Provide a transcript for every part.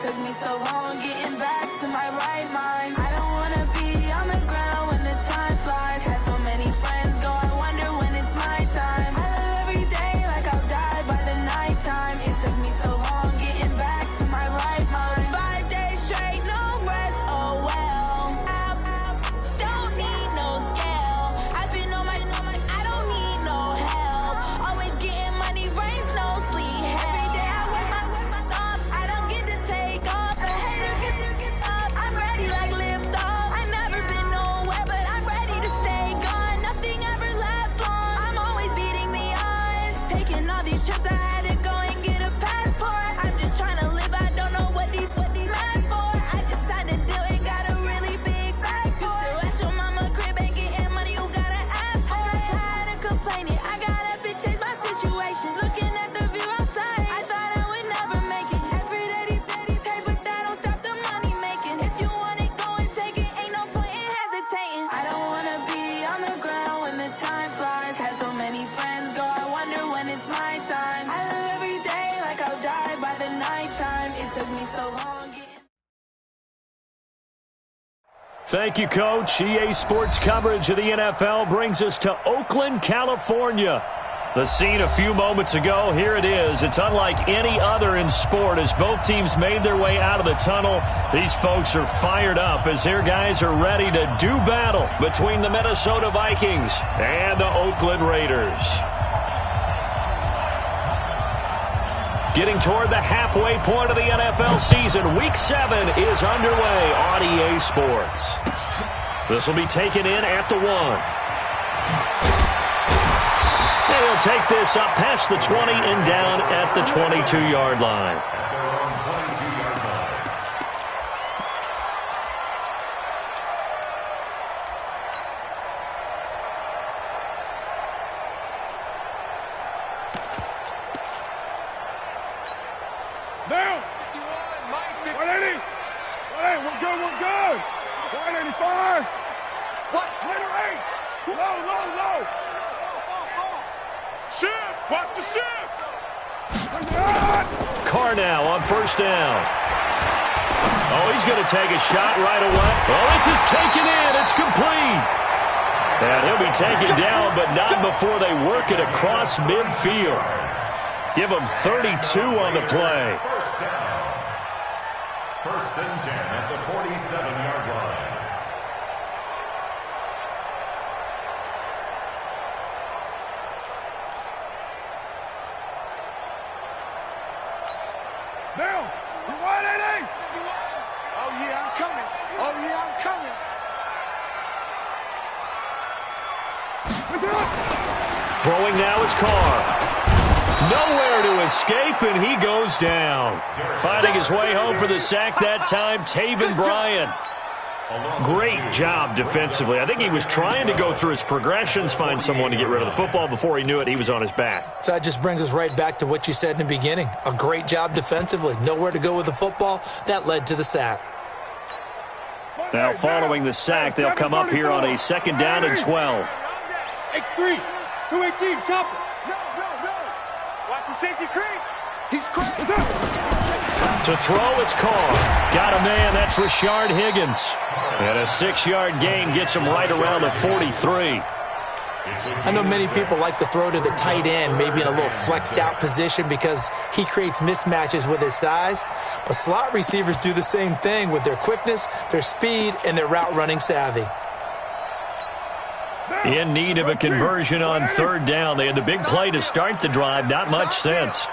took me so long getting back to my right mind. I don't wanna be on the ground when the time flies. Had so many friends go, I wonder when it's my time. I live every day like I'll die by the nighttime. It took me so long getting back to my right mind. 5 days straight, no rest, oh well. Don't need no scale. I've been on my, I don't need no help. Always getting money, rain, snow, sleet. Every day I work my thumb. I don't get to take off. The haters get up. I'm ready like lift off. I never been nowhere, but I'm ready to stay gone. Nothing ever lasts long. I'm always beating the odds. Taking all these trips, I had to go and get a passport. I'm just trying to live. I don't know what these mad for. I just signed a deal and got a really big bag for it. Still at your mama crib and getting money, you gotta ask for it. I'm tired of complaining. I gotta bitch change my situation. Looking at the view outside, I thought I would never make it. Every day they take, but that don't stop the money making. If you want it, go and take it. Ain't no point in hesitating. I don't wanna be on the ground when the time flies. Had so many friends go, I wonder when it's my time. I live every day like I'll die by the nighttime. It took me so long getting. Thank you, Coach. EA Sports coverage of the NFL brings us to Oakland, California. The scene a few moments ago, here it is. It's unlike any other in sport as both teams made their way out of the tunnel. These folks are fired up as their guys are ready to do battle between the Minnesota Vikings and the Oakland Raiders. Getting toward the halfway point of the NFL season, Week 7 is underway on EA Sports. This will be taken in at the 1. And he'll take this up past the 20 and down at the 22-yard line. Down. 180. 180. We're good. 185. What? 28. Low. Shift. Watch the shift. Carr now on first down. Oh, he's going to take a shot right away. Oh, this is taken in. It's complete. And he'll be taken down, but not before they work it across midfield. Give him 32 on the play. First and 10 at the 47-yard line. Down. 180. Oh, yeah, I'm coming. Throwing now is Carr. Nowhere to escape, and he goes down. Finding his way home for the sack that time, Taven Bryan. Great job defensively. I think he was trying to go through his progressions, find someone to get rid of the football. Before he knew it, he was on his back. So that just brings us right back to what you said in the beginning. A great job defensively. Nowhere to go with the football. That led to the sack. Now following the sack, they'll come up here on a 2nd down and 12. X3. 218. Chopper. No. Watch the safety creep. He's cracked. To throw, it's Carr. Got a man. That's Rashard Higgins. And a 6-yard gain gets him right around the 43. I know many people like to throw to the tight end, maybe in a little flexed out position because he creates mismatches with his size. But slot receivers do the same thing with their quickness, their speed, and their route running savvy. In need of a conversion on 3rd down. They had the big play to start the drive. Not much sense.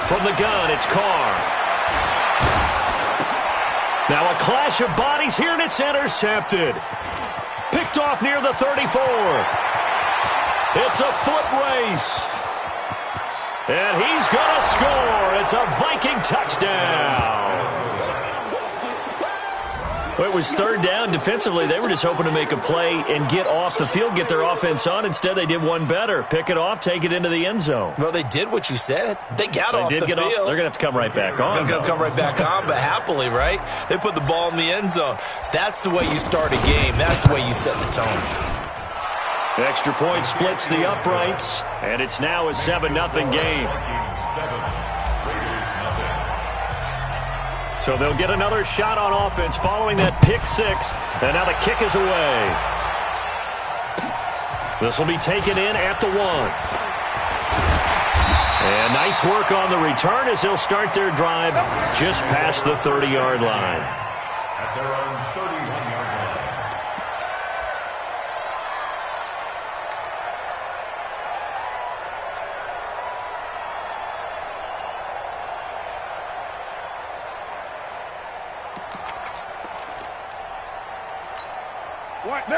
From the gun, it's Carr. Now a clash of bodies here, and it's intercepted. Picked off near the 34. It's a foot race. And he's going to score. It's a Viking touchdown. Well, it was 3rd down. Defensively, they were just hoping to make a play and get off the field, get their offense on. Instead, they did one better. Pick it off, take it into the end zone. Well, they did what you said. They got off the field. They're going to have to come right back on. They're going to come right back on, but happily, right? They put the ball in the end zone. That's the way you start a game. That's the way you set the tone. Extra point splits the uprights. And it's now a 7-0 game. So they'll get another shot on offense following that pick six. And now the kick is away. This will be taken in at the 1. And nice work on the return as they'll start their drive just past the 30-yard line. At their own 31-yard line.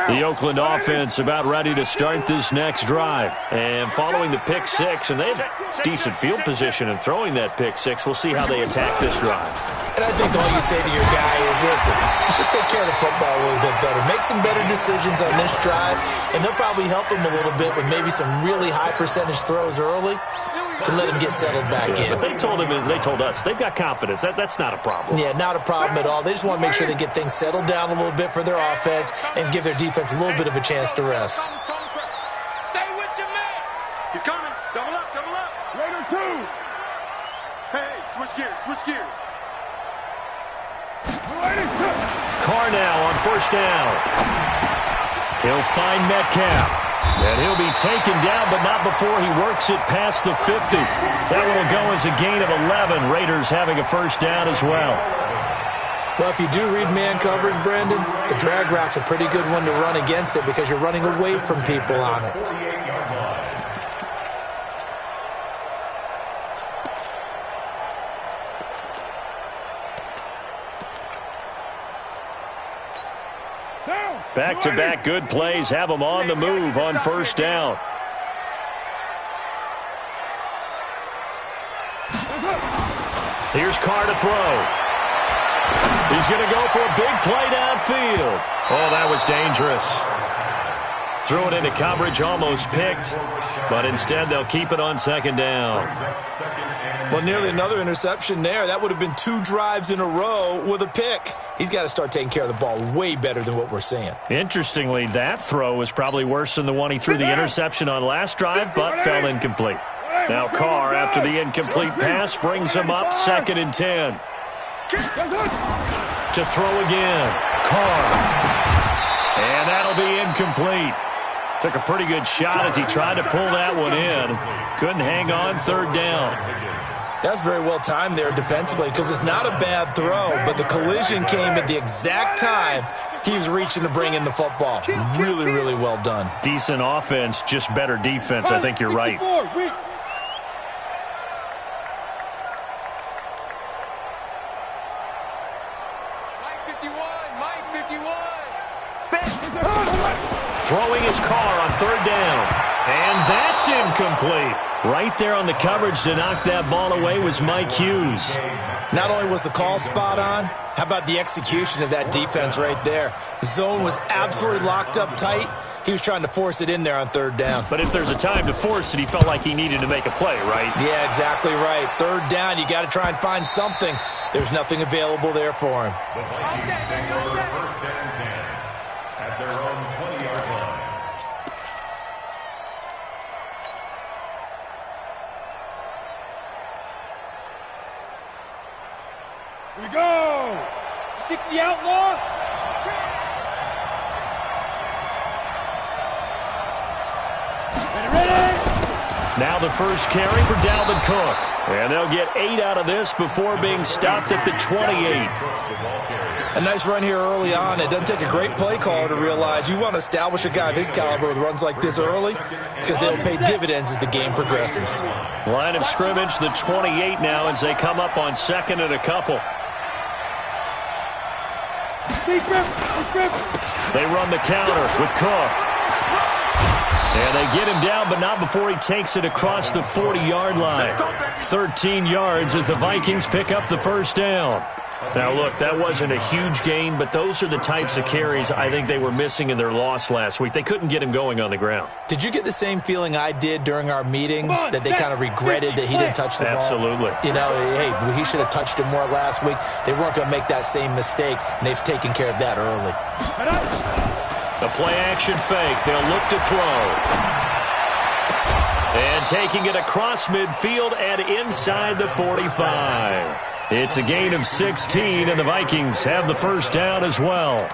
The Oakland offense about ready to start this next drive. And following the pick six, and they have decent field position in throwing that pick six. We'll see how they attack this drive. And I think all you say to your guy is, listen, let's just take care of the football a little bit better. Make some better decisions on this drive, and they'll probably help him a little bit with maybe some really high percentage throws early to let him get settled back in. But they told us they've got confidence. That's not a problem. Yeah, not a problem at all. They just want to make sure they get things settled down a little bit for their offense and give their defense a little bit of a chance to rest. Stay with your man. He's coming. Double up, double up. Raider 2. Hey, switch gears, switch gears. Carr now on first down. He'll find Metcalf. And he'll be taken down, but not before he works it past the 50. That one will go as a gain of 11. Raiders having a first down as well. Well, if you do read man coverage, Brandon, the drag route's a pretty good one to run against it because you're running away from people on it. Back-to-back good plays have them on the move on first down. Here's Carr to throw. He's going to go for a big play downfield. Oh, that was dangerous. Threw it into coverage, almost picked, but instead they'll keep it on second down. Well, nearly another interception there. That would have been 2 drives in a row with a pick. He's got to start taking care of the ball way better than what we're seeing. Interestingly, that throw was probably worse than the one he threw the interception on last drive, but fell incomplete. Now Carr, after the incomplete pass, brings him up 2nd and 10. To throw again. Carr. And that'll be incomplete. Took a pretty good shot as he tried to pull that one in. Couldn't hang on, 3rd down. That's very well timed there defensively because it's not a bad throw, but the collision came at the exact time he was reaching to bring in the football. Really, really well done. Decent offense, just better defense. I think you're right. Throwing his Carr on 3rd down. And that's incomplete. Right there on the coverage to knock that ball away was Mike Hughes. Not only was the call spot on, how about the execution of that defense right there? The zone was absolutely locked up tight. He was trying to force it in there on 3rd down. But if there's a time to force it, he felt like he needed to make a play, right? Yeah, exactly right. 3rd down, you got to try and find something. There's nothing available there for him. The Vikings take over 1st and 10 at their own 20-yard line. Here we go. 60 outlaw. Ready. Now the first carry for Dalvin Cook. And they'll get 8 out of this before being stopped at the 28. A nice run here early on. It doesn't take a great play caller to realize you want to establish a guy of his caliber with runs like this early because they'll pay dividends as the game progresses. Line of scrimmage, the 28 now as they come up on 2nd and a couple. They run the counter with Cook. And they get him down, but not before he takes it across the 40-yard line. 13 yards as the Vikings pick up the first down. Now, look, that wasn't a huge gain, but those are the types of carries I think they were missing in their loss last week. They couldn't get him going on the ground. Did you get the same feeling I did during our meetings that they kind of regretted that he didn't touch the ball? Absolutely. You know, hey, he should have touched it more last week. They weren't going to make that same mistake, and they've taken care of that early. The play-action fake. They'll look to throw. And taking it across midfield and inside the 45. It's a gain of 16, and the Vikings have the first down as well.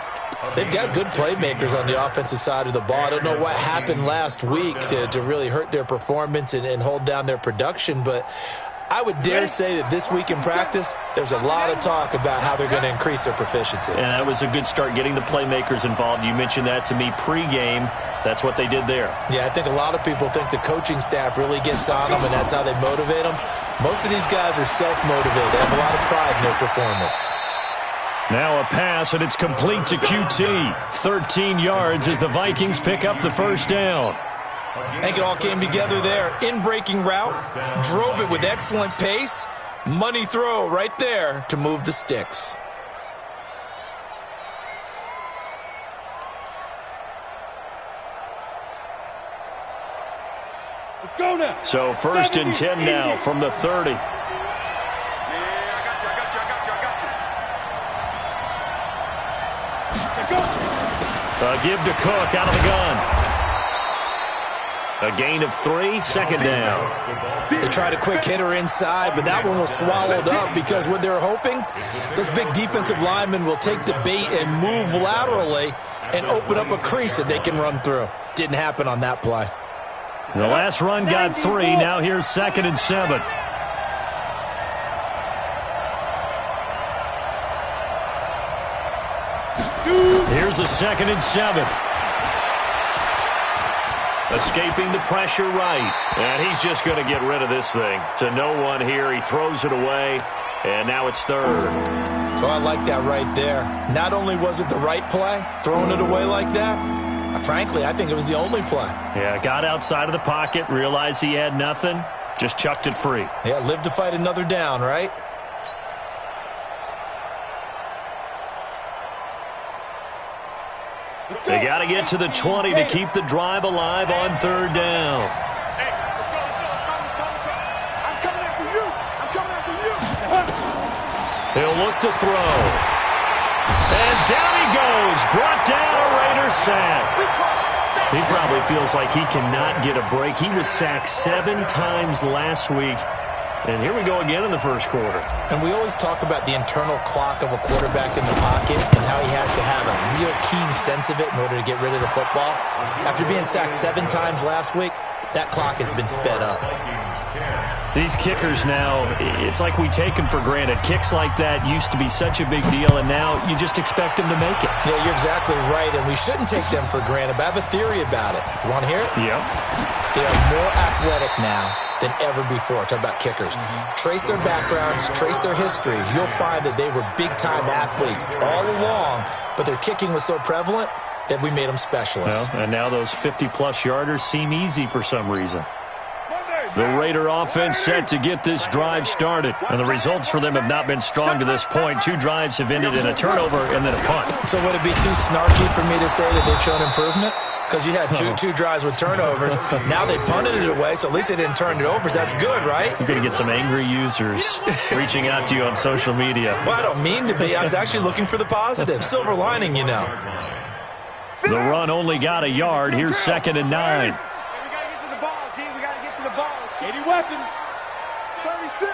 They've got good playmakers on the offensive side of the ball. I don't know what happened last week to really hurt their performance and hold down their production, but I would dare say that this week in practice, there's a lot of talk about how they're going to increase their proficiency. And that was a good start, getting the playmakers involved. You mentioned that to me pregame. That's what they did there. Yeah, I think a lot of people think the coaching staff really gets on them, and that's how they motivate them. Most of these guys are self-motivated. They have a lot of pride in their performance. Now a pass, and it's complete to QT. 13 yards as the Vikings pick up the first down. I think it all came together there. In-breaking route, drove it with excellent pace. Money throw right there to move the sticks. Let's go now. So first and 10 now from the 30. Yeah, I got you. A give to Cook out of the gun. A gain of 3, second down. They tried a quick hitter inside, but that one was swallowed up because what they're hoping, those big defensive linemen will take the bait and move laterally and open up a crease that they can run through. Didn't happen on that play. The last run got 3. Now here's second and 7. Here's a second and 7. Escaping the pressure right. And he's just going to get rid of this thing. To no one here. He throws it away. And now it's third. So I like that right there. Not only was it the right play, throwing it away like that, frankly, I think it was the only play. Yeah, got outside of the pocket, realized he had nothing, just chucked it free. Yeah, live to fight another down, right? They got to get to the 20 to keep the drive alive on third down. Hey, let's go. I'm coming after you. I'm coming after you. He'll look to throw. And down he goes. Brought down a Raider sack. He probably feels like he cannot get a break. He was sacked 7 times last week. And here we go again in the first quarter. And we always talk about the internal clock of a quarterback in the pocket and how he has to have a real keen sense of it in order to get rid of the football. After being sacked 7 times last week, that clock has been sped up. These kickers now, it's like we take them for granted. Kicks like that used to be such a big deal, and now you just expect them to make it. Yeah, you're exactly right, and we shouldn't take them for granted, but I have a theory about it. You want to hear it? Yep. They are more athletic now than ever before. Talk about kickers. Trace their backgrounds, trace their history. You'll find that they were big-time athletes all along, but their kicking was so prevalent that we made them specialists. Well, and now those 50-plus yarders seem easy for some reason. The Raider offense set to get this drive started. And the results for them have not been strong to this point. 2 drives have ended in a turnover and then a punt. So would it be too snarky for me to say that they've shown improvement? Because you had two drives with turnovers. Now they punted it away, so at least they didn't turn it over. So that's good, right? You're going to get some angry users reaching out to you on social media. Well, I don't mean to be. I was actually looking for the positive. Silver lining, you know. The run only got a yard. Here's second and 9. Any weapon. 36.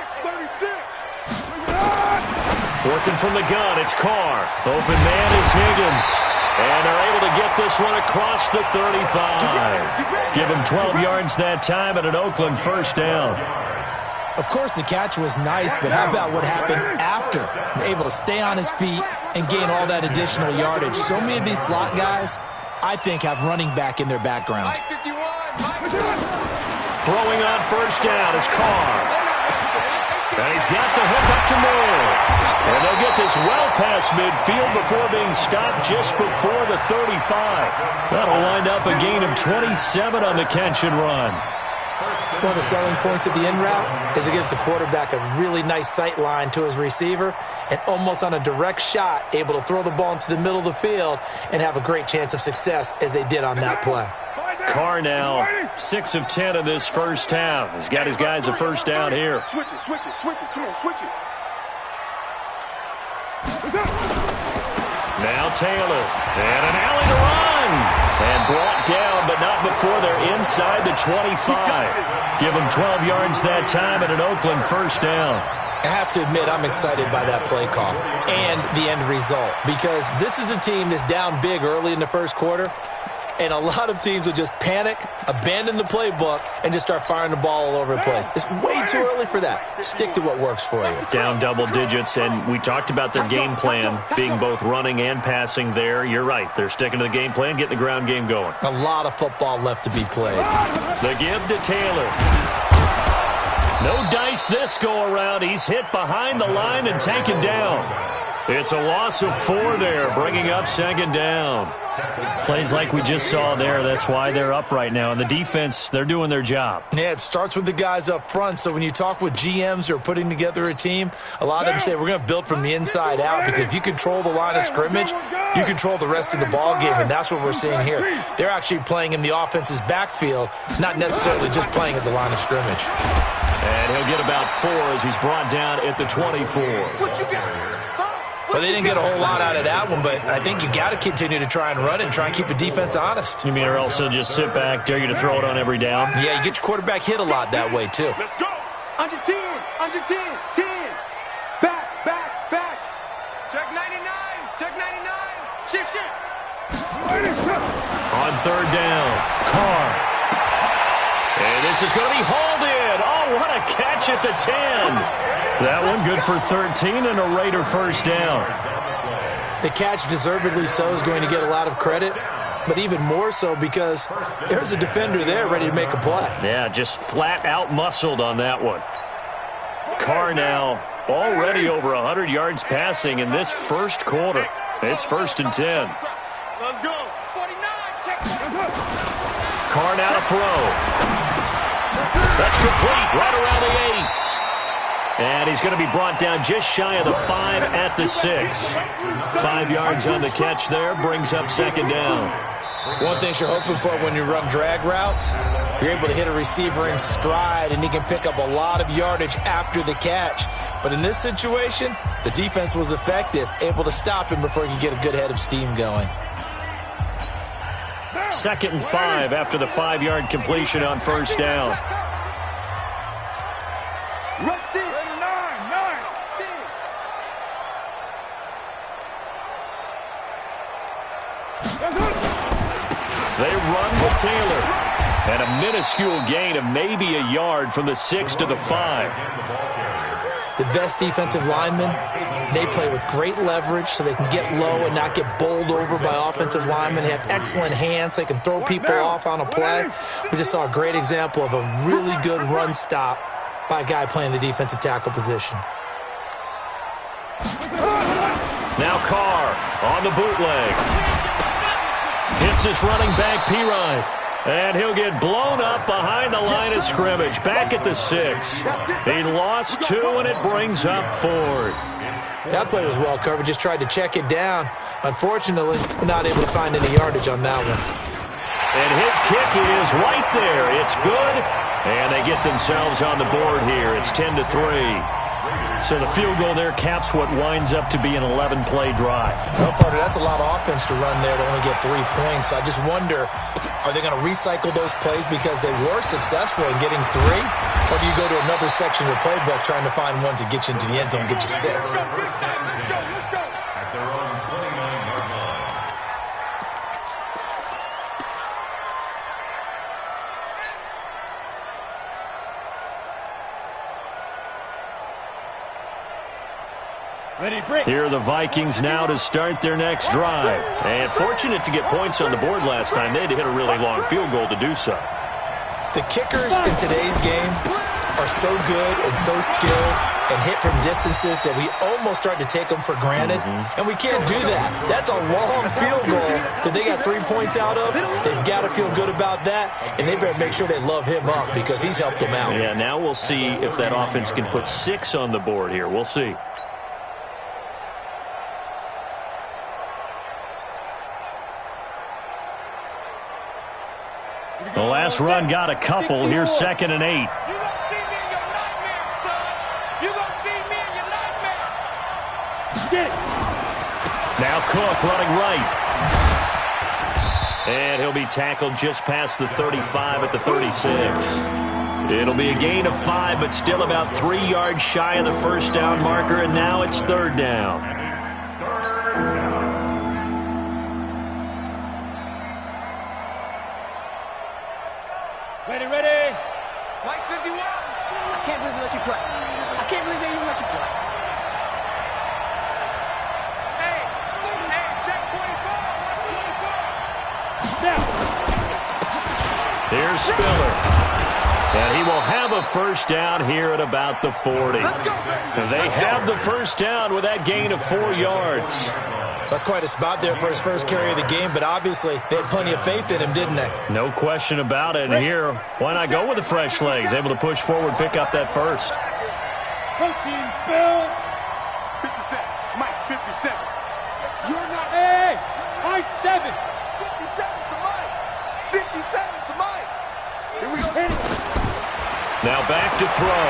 Working from the gun, it's Carr. Open man is Higgins. And they're able to get this one across the 35. Give him 12 yards that time and an Oakland first down. Of course, the catch was nice, but how about what happened after? Able to stay on his feet and gain all that additional yardage. So many of these slot guys, I think, have running back in their background. Throwing on first down is Carr. And he's got the hook up to Moore. And they'll get this well past midfield before being stopped just before the 35. That'll wind up a gain of 27 on the catch and run. One of the selling points of the in route is it gives the quarterback a really nice sight line to his receiver and almost on a direct shot able to throw the ball into the middle of the field and have a great chance of success as they did on that play. Carr now 6 of 10 in this first half. He's got his guys a first down here. Switch it. Come on, switch it. Now Taylor. And an alley to run. And brought down, but not before they're inside the 25. Give them 12 yards that time and an Oakland first down. I have to admit, I'm excited by that play call and the end result, because this is a team that's down big early in the first quarter, and a lot of teams will just panic, abandon the playbook, and just start firing the ball all over the place. It's way too early for that. Stick to what works for you. Down double digits, and we talked about their game plan being both running and passing there. You're right. They're sticking to the game plan, getting the ground game going. A lot of football left to be played. The give to Taylor. No dice this go-around. He's hit behind the line and taken down. It's a loss of 4 there, bringing up second down. Plays like we just saw there. That's why they're up right now. And the defense, they're doing their job. Yeah, it starts with the guys up front. So when you talk with GMs who are putting together a team, a lot of them say we're going to build from the inside out, because if you control the line of scrimmage, you control the rest of the ball game, and that's what we're seeing here. They're actually playing in the offense's backfield, not necessarily just playing at the line of scrimmage. And he'll get about 4 as he's brought down at the 24. What you got? Well, they didn't get a whole lot out of that one, but I think you got to continue to try and run it and try and keep the defense honest. You mean or else they'll just sit back, dare you to throw it on every down? Yeah, you get your quarterback hit a lot that way, too. Let's go. Under 10, 10. Back. Check 99. Shift. On third down, Carr. And this is going to be hauled in. Oh, what a catch at the 10. That one good for 13 and a Raider first down. The catch, deservedly so, is going to get a lot of credit, but even more so because there's a defender there ready to make a play. Yeah, just flat out muscled on that one. Carr now already over 100 yards passing in this first quarter. It's 1st and 10. Let's go. 49. Check. Carr now to throw. That's complete right around the 8. And he's going to be brought down just shy of the 5 at the 6. 5 yards on the catch there, brings up second down. One thing you're hoping for when you run drag routes, you're able to hit a receiver in stride, and he can pick up a lot of yardage after the catch. But in this situation, the defense was effective, able to stop him before he could get a good head of steam going. 2nd and 5 after the 5-yard completion on first down. Rush it. 9. They run with Taylor. And a minuscule gain of maybe a yard from the 6 to the 5. The best defensive linemen, they play with great leverage so they can get low and not get bowled over by offensive linemen. They have excellent hands. They can throw people off on a play. We just saw a great example of a really good run stop by a guy playing the defensive tackle position. Now Carr on the bootleg. Hits his running back, Pirine. And he'll get blown up behind the line of scrimmage. Back at the 6. He lost 2, and it brings up 4th. That play was well covered. Just tried to check it down. Unfortunately, not able to find any yardage on that one. And his kick is right there. It's good. And they get themselves on the board here. It's 10-3. So the field goal there caps what winds up to be an 11-play drive. Well, partner, that's a lot of offense to run there to only get 3 points. So I just wonder, are they going to recycle those plays because they were successful in getting 3? Or do you go to another section of the playbook trying to find ones that get you into the end zone and get you 6? Let's go. At their own 29-yard line. Ready, break. Here are the Vikings now to start their next drive. And fortunate to get points on the board last time. They had to hit a really long field goal to do so. The kickers in today's game are so good and so skilled and hit from distances that we almost start to take them for granted. And we can't do that. That's a long field goal that they got 3 points out of. They've got to feel good about that, and they better make sure they love him up because he's helped them out. Yeah, now we'll see if that offense can put 6 on the board here. We'll see. The last run got a couple. Here's 2nd and 8. You gonna see me in your nightmare, son. You gonna see me in your nightmare. Now Cook running right. And he'll be tackled just past the 35 at the 36. It'll be a gain of 5, but still about 3 yards shy of the first down marker, and now it's third down. Ready, ready. Mike 51. I can't believe they let you play. I can't believe they even let you play. Hey, check 24. Watch 24. Now. Here's Spiller. And he will have a first down here at about the 40. They have the first down with that gain of 4 yards. That's quite a spot there for his first carry of the game, but obviously they had plenty of faith in him, didn't they? No question about it. And here, why not go with the fresh legs? Able to push forward, pick up that first. Coaching spill. 57. Mike 57. You're not. Hey, high 7. 57 to Mike. 57 to Mike. Here we go. Now back to throw.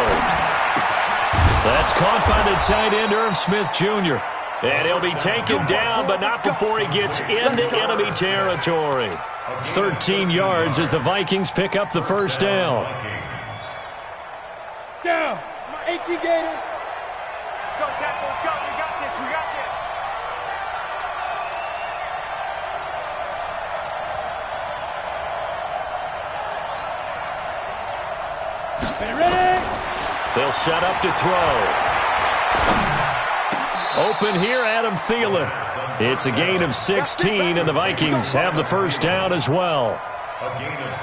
That's caught by the tight end, Irv Smith Jr. And he'll be taken down, but not before he gets into enemy territory. 13 yards as the Vikings pick up the first down. Down. 18 Gators. Let's go, Tackle. Let's go. We got this. We got this. Ready. They'll set up to throw. Open here, Adam Thielen. It's a gain of 16, and the Vikings have the first down as well.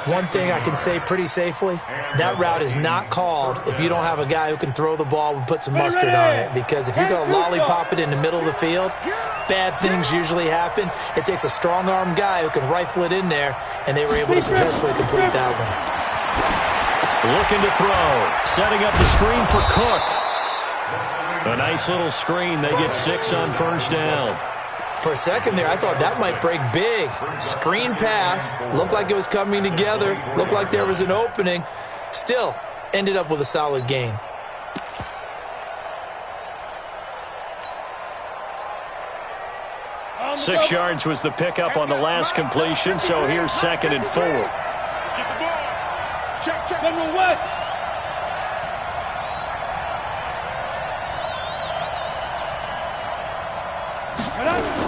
One thing I can say pretty safely, that route is not called if you don't have a guy who can throw the ball and put some mustard on it. Because if you're going to lollipop it in the middle of the field, bad things usually happen. It takes a strong-arm guy who can rifle it in there, and they were able to successfully complete that one. Looking to throw. Setting up the screen for Cook. A nice little screen. They get 6 on first down. For a second there, I thought that might break big. Screen pass. Looked like it was coming together. Looked like there was an opening. Still, ended up with a solid gain. Six yards was the pickup on the last completion, so here's 2nd and 4. Get the ball. Check. General West.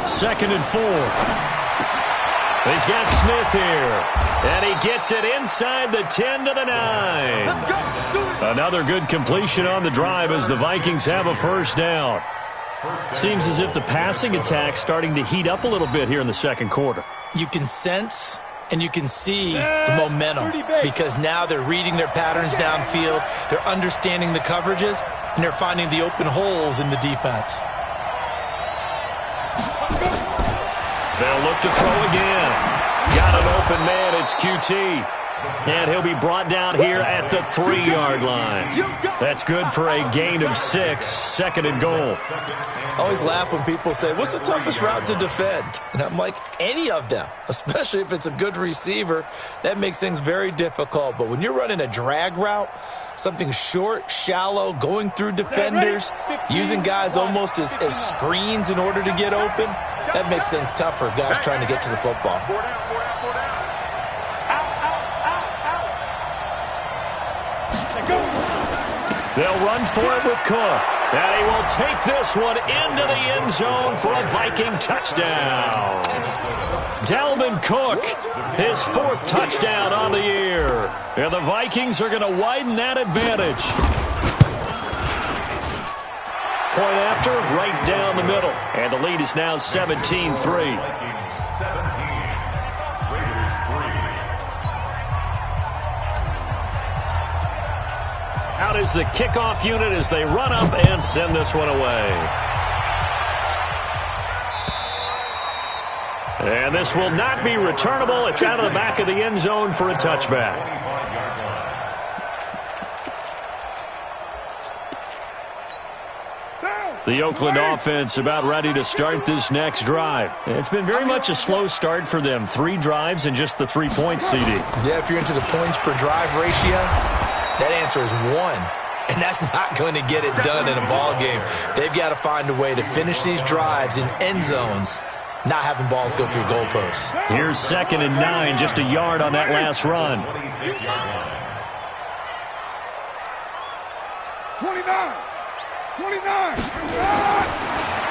Second and 4. He's got Smith here. And he gets it inside the 10 to the 9. Let's go. Another good completion on the drive as the Vikings have a first down. Seems as if the passing attack's starting to heat up a little bit here in the second quarter. You can sense and you can see the momentum because now they're reading their patterns downfield, they're understanding the coverages, and they're finding the open holes in the defense. They'll look to throw again. Got an open man, it's QT. And he'll be brought down here at the 3-yard line. That's good for a gain of 6, 2nd and goal. I always laugh when people say, what's the toughest route to defend? And I'm like, any of them, especially if it's a good receiver. That makes things very difficult. But when you're running a drag route, something short, shallow, going through defenders, using guys almost as screens in order to get open, that makes things tougher, guys trying to get to the football. They'll run for it with Cook. And he will take this one into the end zone for a Viking touchdown. Dalvin Cook, his 4th touchdown on the year. And the Vikings are going to widen that advantage. Point after, right down the middle. And the lead is now 17-3. Out is the kickoff unit as they run up and send this one away. And this will not be returnable. It's out of the back of the end zone for a touchback. The Oakland offense about ready to start this next drive. It's been very much a slow start for them. 3 drives and just the 3 points, CD. Yeah, if you're into the points per drive ratio, that answer is 1. And that's not going to get it done in a ball game. They've got to find a way to finish these drives in end zones not having balls go through goalposts. Here's 2nd and 9, just a yard on that last run. 29. 29.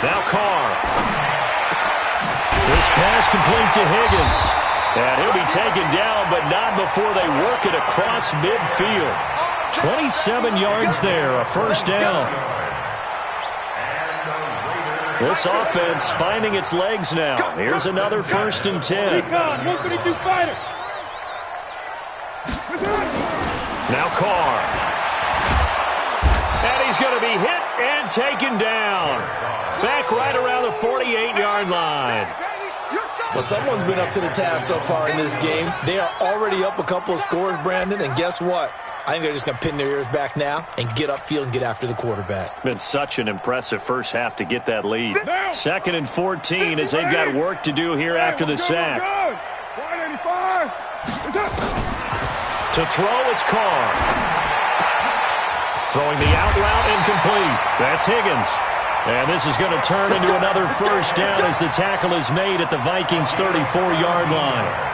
Now Carr. This pass complete to Higgins. And he'll be taken down, but not before they work it across midfield. 27 yards there, a first down. This offense finding its legs now. Here's another 1st and 10. Now Carr. And he's going to be hit and taken down. Back right around the 48-yard line. Well, someone's been up to the task so far in this game. They are already up a couple of scores, Brandon, and guess what? I think they're just going to pin their ears back now and get upfield and get after the quarterback. Been such an impressive first half to get that lead. 2nd and 14 as they've got work to do here after the sack. To throw, it's Carr. Throwing the out route incomplete. That's Higgins. And this is going to turn into another first down as the tackle is made at the Vikings' 34-yard line.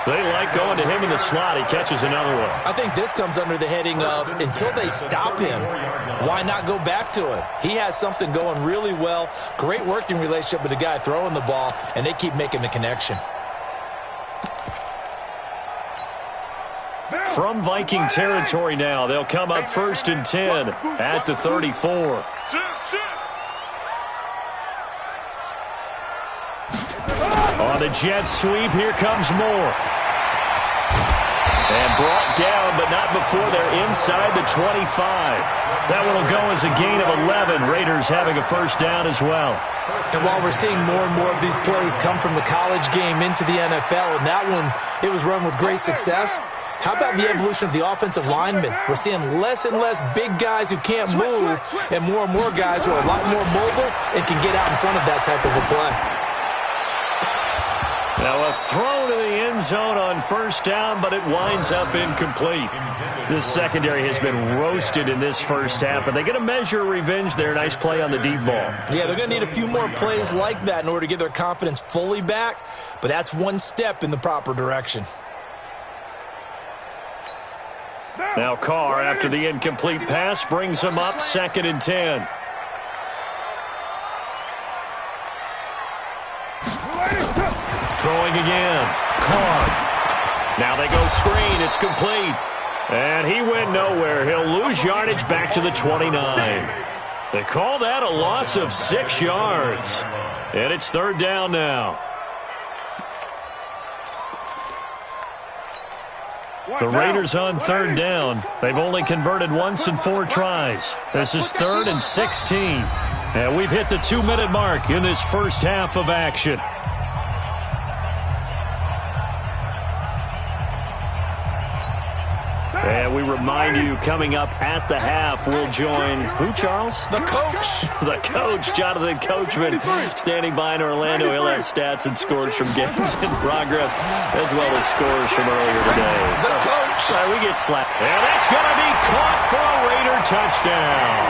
They like going to him in the slot. He catches another one. I think this comes under the heading of until they stop him, why not go back to it? He has something going really well. Great working relationship with the guy throwing the ball, and they keep making the connection. From Viking territory now, they'll come up 1st and 10 at the 34. On the jet sweep, here comes Moore. And brought down, but not before they're inside the 25. That one will go as a gain of 11. Raiders having a first down as well. And while we're seeing more and more of these plays come from the college game into the NFL, and that one, it was run with great success, how about the evolution of the offensive linemen? We're seeing less and less big guys who can't move and more guys who are a lot more mobile and can get out in front of that type of a play. Now a throw to the end zone on first down, but it winds up incomplete. This secondary has been roasted in this first half, but they get a measure of revenge there. Nice play on the deep ball. Yeah, they're going to need a few more plays like that in order to get their confidence fully back, but that's one step in the proper direction. Now Carr, after the incomplete pass, brings them up 2nd and 10. Throwing again. Carr. Now they go screen. It's complete. And he went nowhere. He'll lose yardage back to the 29. They call that a loss of 6 yards. And it's 3rd down now. The Raiders on 3rd down. They've only converted once in 4 tries. This is 3rd and 16. And we've hit the 2-minute mark in this first half of action. And we remind you, coming up at the half, we'll join who, Charles? The coach. The coach, Jonathan Coachman, standing by in Orlando. He'll have stats and scores from games in progress, as well as scores from earlier today. The coach. Sorry, we get slapped. And that's going to be caught for a Raider touchdown.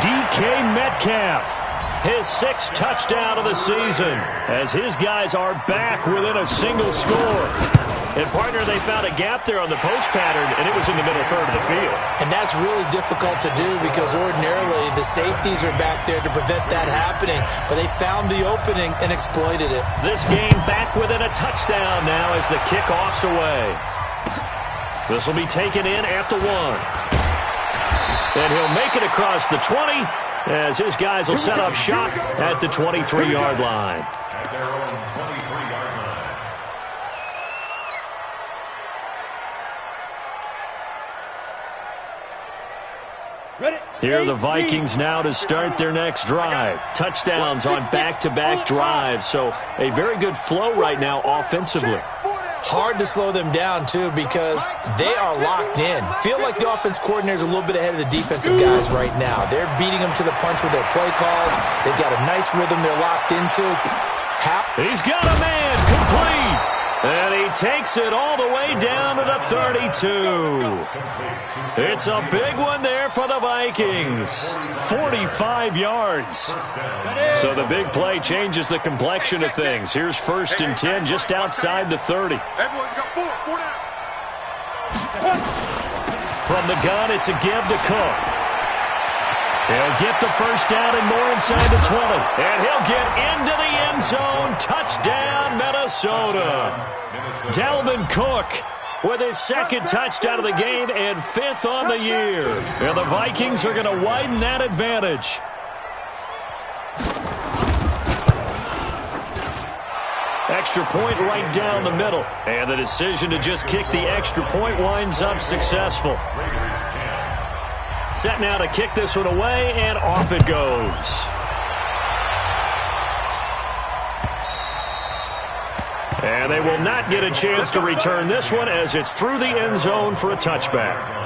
DK Metcalf, his 6th touchdown of the season, as his guys are back within a single score. And, partner, they found a gap there on the post pattern, and it was in the middle third of the field. And that's really difficult to do because ordinarily the safeties are back there to prevent that happening. But they found the opening and exploited it. This game back within a touchdown now as the kickoff's away. This will be taken in at the 1. And he'll make it across the 20 as his guys will set up shop at the 23-yard line. At their own 23-yard line. Here are the Vikings now to start their next drive. Touchdowns on back-to-back drives, so a very good flow right now offensively. Hard to slow them down, too, because they are locked in. Feel like the offense coordinator is a little bit ahead of the defensive guys right now. They're beating them to the punch with their play calls. They've got a nice rhythm they're locked into. He's got a man complete. And he takes it all the way down to the 32. It's a big one there for the Vikings. 45 yards. So the big play changes the complexion of things. Here's 1st and 10 just outside the 30. Everyone got four down. From the gun, it's a give to Cook. He'll get the first down and more inside the 20. And he'll get into the end zone. Touchdown, Minnesota. Dalvin Cook with his 2nd touchdown of the game and 5th on the year. And the Vikings are going to widen that advantage. Extra point right down the middle. And the decision to just kick the extra point winds up successful. Set now to kick this one away, and off it goes. And they will not get a chance to return this one as it's through the end zone for a touchback.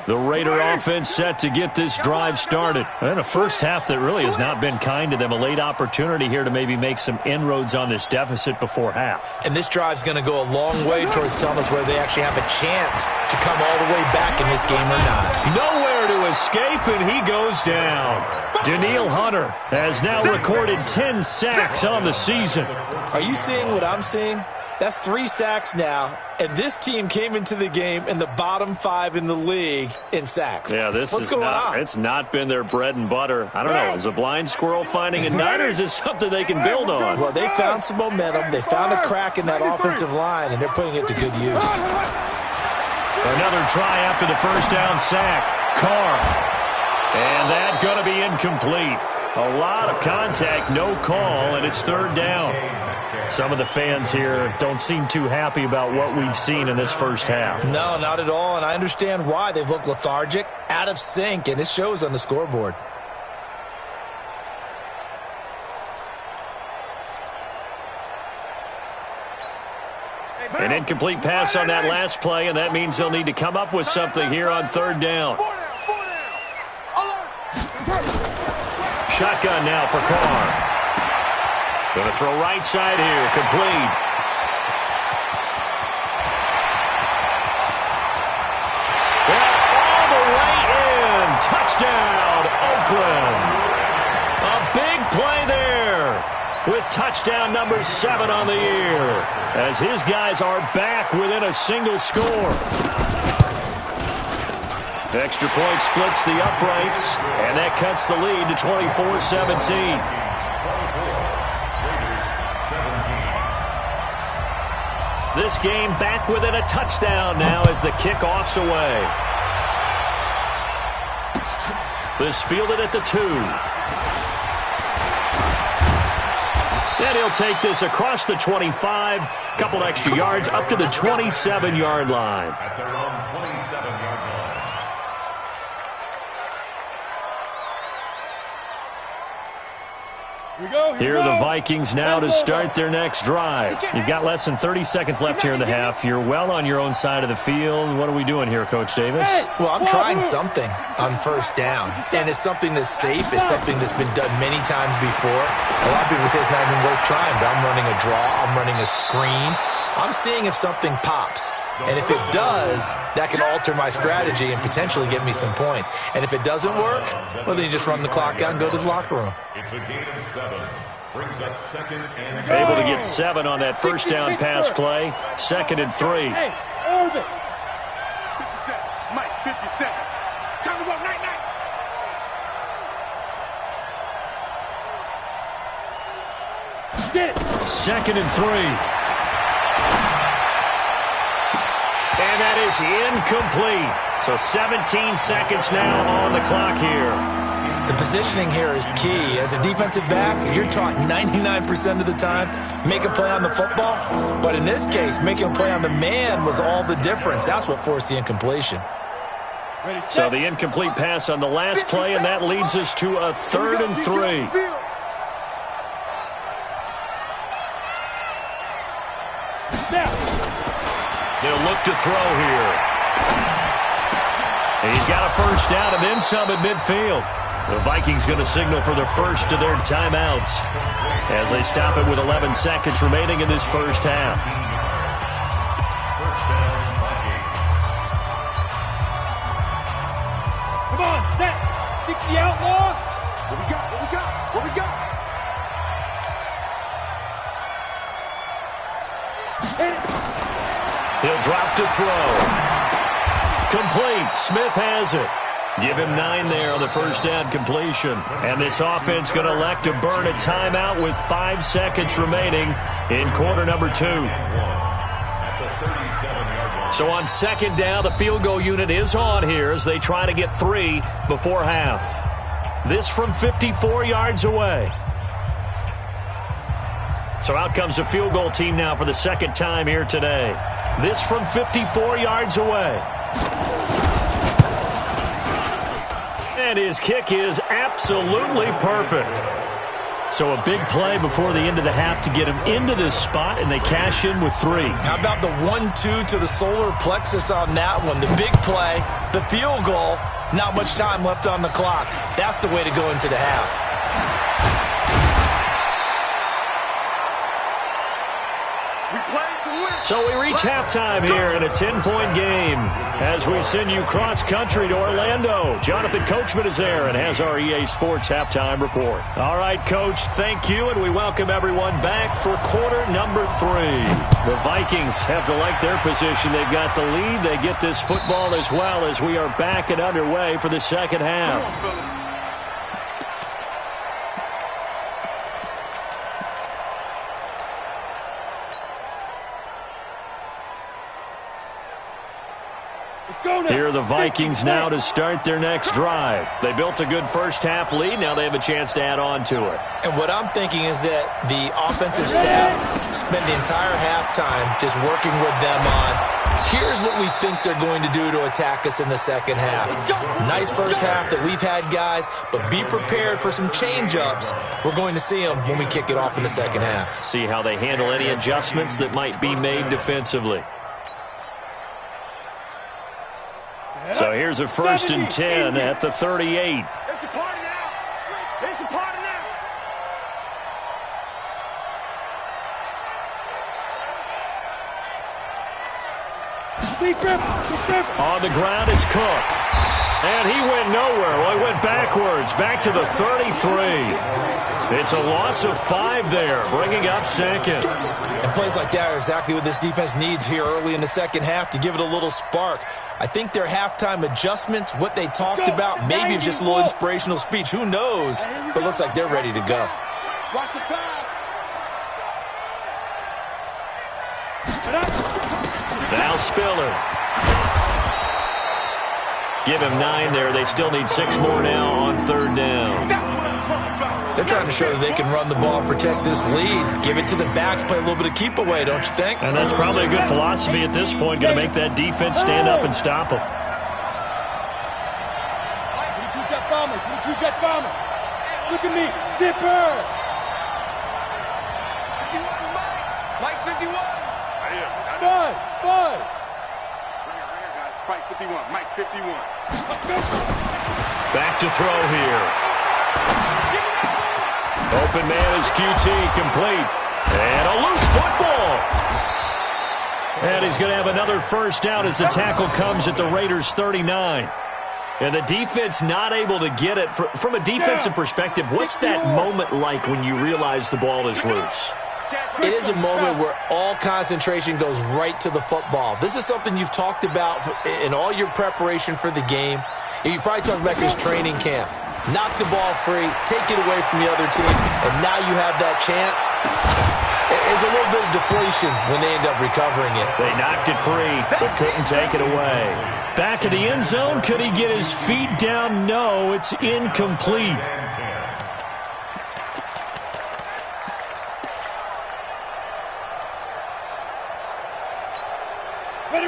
The Raider offense set to get this drive started. And a first half that really has not been kind to them. A late opportunity here to maybe make some inroads on this deficit before half. And this drive's going to go a long way towards telling us whether they actually have a chance to come all the way back in this game or not. Nowhere to escape, and he goes down. Danielle Hunter has now recorded 10 sacks on the season. Are you seeing what I'm seeing? That's 3 sacks now, and this team came into the game in the bottom 5 in the league in sacks. Yeah, What's going on? It's not been their bread and butter. I don't know. Is a blind squirrel finding a nut, or is this something they can build on? Well, they found some momentum. They found a crack in that offensive line, and they're putting it to good use. Another try after the first down sack. Carr. And that's going to be incomplete. A lot of contact, no call, and it's 3rd down. Some of the fans here don't seem too happy about what we've seen in this first half. No, not at all, and I understand why. They've looked lethargic, out of sync, and it shows on the scoreboard. An incomplete pass on that last play, and that means they'll need to come up with something here on 3rd down. Shotgun now for Carr. Going to throw right side here, complete. All the way in. Touchdown, Oakland. A big play there with touchdown number 7 on the year as his guys are back within a single score. Extra point splits the uprights, and that cuts the lead to 24-17. This game back within a touchdown now as the kickoff's away. This fielded at the 2. And he'll take this across the 25. Couple extra yards up to the 27-yard line. At their own 27-yard line. Here are the Vikings now to start their next drive. You've got less than 30 seconds left here in the half. You're well on your own side of the field. What are we doing here, Coach Davis? Well, I'm trying something on 1st down, and it's something that's safe. It's something that's been done many times before. A lot of people say it's not even worth trying, but I'm running a draw. I'm running a screen. I'm seeing if something pops. And if it does, that can alter my strategy and potentially get me some points. And if it doesn't work, well, then you just run the clock out and go to the locker room. It's a gain of 7. Brings up 2nd and Able to get 7 on that first down pass play. 2nd and 3. Hey, Irvin. 57. Mike, 57. Time to go, night-night. Get it. 2nd and 3. And that is incomplete. So 17 seconds now on the clock here. The positioning here is key. As a defensive back, you're taught 99% of the time, make a play on the football. But in this case, making a play on the man was all the difference. That's what forced the incompletion. So the incomplete pass on the last play, and that leads us to a 3rd and 3. They'll look to throw here. He's got a first down and then some at midfield. The Vikings going to signal for the first of their timeouts as they stop it with 11 seconds remaining in this first half. Come on, set. 60 outlaw. What we got? What we got? What we got? He'll drop to throw. Complete. Smith has it. Give him 9 there on the first down completion. And this offense going to elect to burn a timeout with 5 seconds remaining in quarter number 2. So on second down, the field goal unit is on here as they try to get 3 before half. This from 54 yards away. So out comes the field goal team now for the second time here today. This from 54 yards away. And his kick is absolutely perfect. So a big play before the end of the half to get him into this spot, and they cash in with 3. How about the 1-2 to the solar plexus on that one? The big play, the field goal, not much time left on the clock. That's the way to go into the half. So we reach halftime here in a 10-point game as we send you cross-country to Orlando. Jonathan Coachman is there and has our EA Sports halftime report. All right, Coach, thank you, and we welcome everyone back for quarter number 3. The Vikings have to like their position. They've got the lead. They get this football as well as we are back and underway for the second half. Here are the Vikings now to start their next drive. They built a good first-half lead. Now they have a chance to add on to it. And what I'm thinking is that the offensive staff spent the entire halftime just working with them on, here's what we think they're going to do to attack us in the second half. Nice first half that we've had, guys, but be prepared for some change-ups. We're going to see them when we kick it off in the second half. See how they handle any adjustments that might be made defensively. So here's a 1st and 10 at the 38. It's a party now. It's a party now. On the ground, it's Cook. And he went nowhere. Well, he went backwards, back to the 33. It's a loss of 5 there, bringing up second. And plays like that are exactly what this defense needs here early in the second half to give it a little spark. I think their halftime adjustments, what they talked about, maybe it's just a little inspirational speech. Who knows? But it looks like they're ready to go. Watch the pass. Now Spiller. Give him 9 there. They still need 6 more now on 3rd down. That's what I'm talking about. They're trying to show that they can run the ball and protect this lead. Give it to the backs, play a little bit of keep away, don't you think? And that's probably a good philosophy at this point, going to make that defense stand up and stop them. 22 jet bombers, 22 jet bombers. Look at me, zipper. 51, Mike 51. Buzz. Ringer, guys. Price 51, Mike 51. Back to throw here. Open man is QT, complete. And a loose football. And he's going to have another first down as the tackle comes at the Raiders' 39. And the defense not able to get it. From a defensive perspective, what's that moment like when you realize the ball is loose? It is a moment where all concentration goes right to the football. This is something you've talked about in all your preparation for the game. You probably talked about since training camp. Knock the ball free, take it away from the other team, and now you have that chance. There's a little bit of deflation when they end up recovering it. They knocked it free, but couldn't take it away. Back of the end zone, could he get his feet down? No, it's incomplete.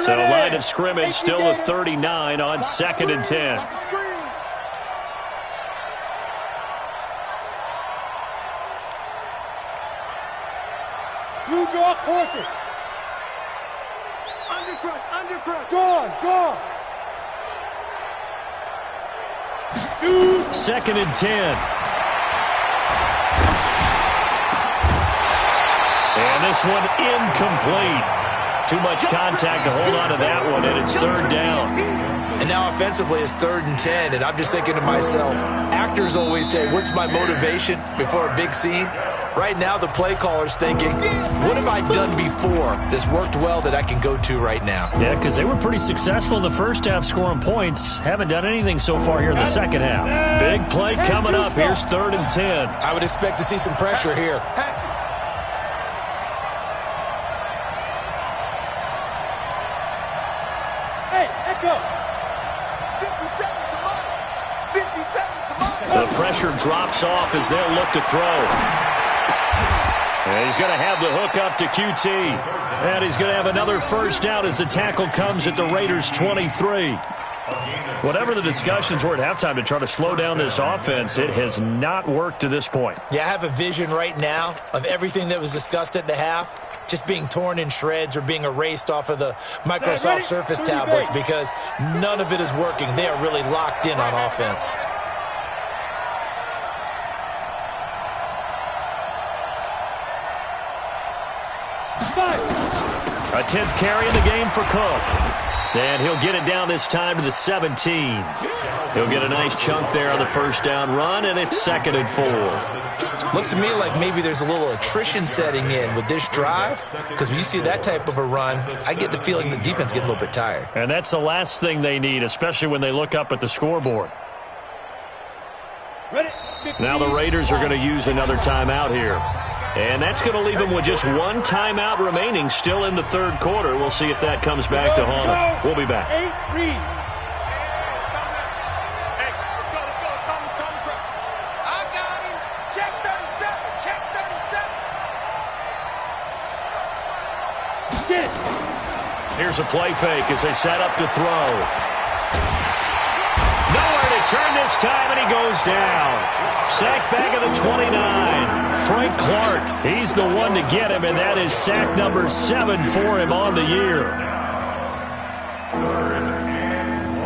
So line of scrimmage still a 39 on 2nd and 10. You draw horses. Undercrush. Gone. 2nd and 10. And this one incomplete. Too much contact to hold on to that one, and it's 3rd down. And now offensively it's 3rd and 10, and I'm just thinking to myself, actors always say, what's my motivation before a big scene? Right now the play caller's thinking, what have I done before that's worked well that I can go to right now? Yeah, because they were pretty successful in the first half scoring points. Haven't done anything so far here in the second half. Big play coming up. Here's 3rd and 10. I would expect to see some pressure here. The pressure drops off as they'll look to throw. And he's going to have the hook up to QT. And he's going to have another first down as the tackle comes at the Raiders' 23. Whatever the discussions were at halftime to try to slow down this offense, it has not worked to this point. Yeah, I have a vision right now of everything that was discussed at the half just being torn in shreds or being erased off of the Microsoft Surface tablets because none of it is working. They are really locked in on offense. A 10th carry in the game for Cook. And he'll get it down this time to the 17. He'll get a nice chunk there on the first down run, and it's 2nd and 4. Looks to me like maybe there's a little attrition setting in with this drive, because when you see that type of a run, I get the feeling the defense getting a little bit tired. And that's the last thing they need, especially when they look up at the scoreboard. Now the Raiders are going to use another timeout here. And that's going to leave them with just one timeout remaining still in the 3rd quarter. We'll see if that comes back to haunt them. We'll be back. Here's a play fake as they set up to throw. Nowhere to turn this time, and he goes down. Sack back at the 29. Frank Clark, he's the one to get him, and that is sack number 7 for him on the year.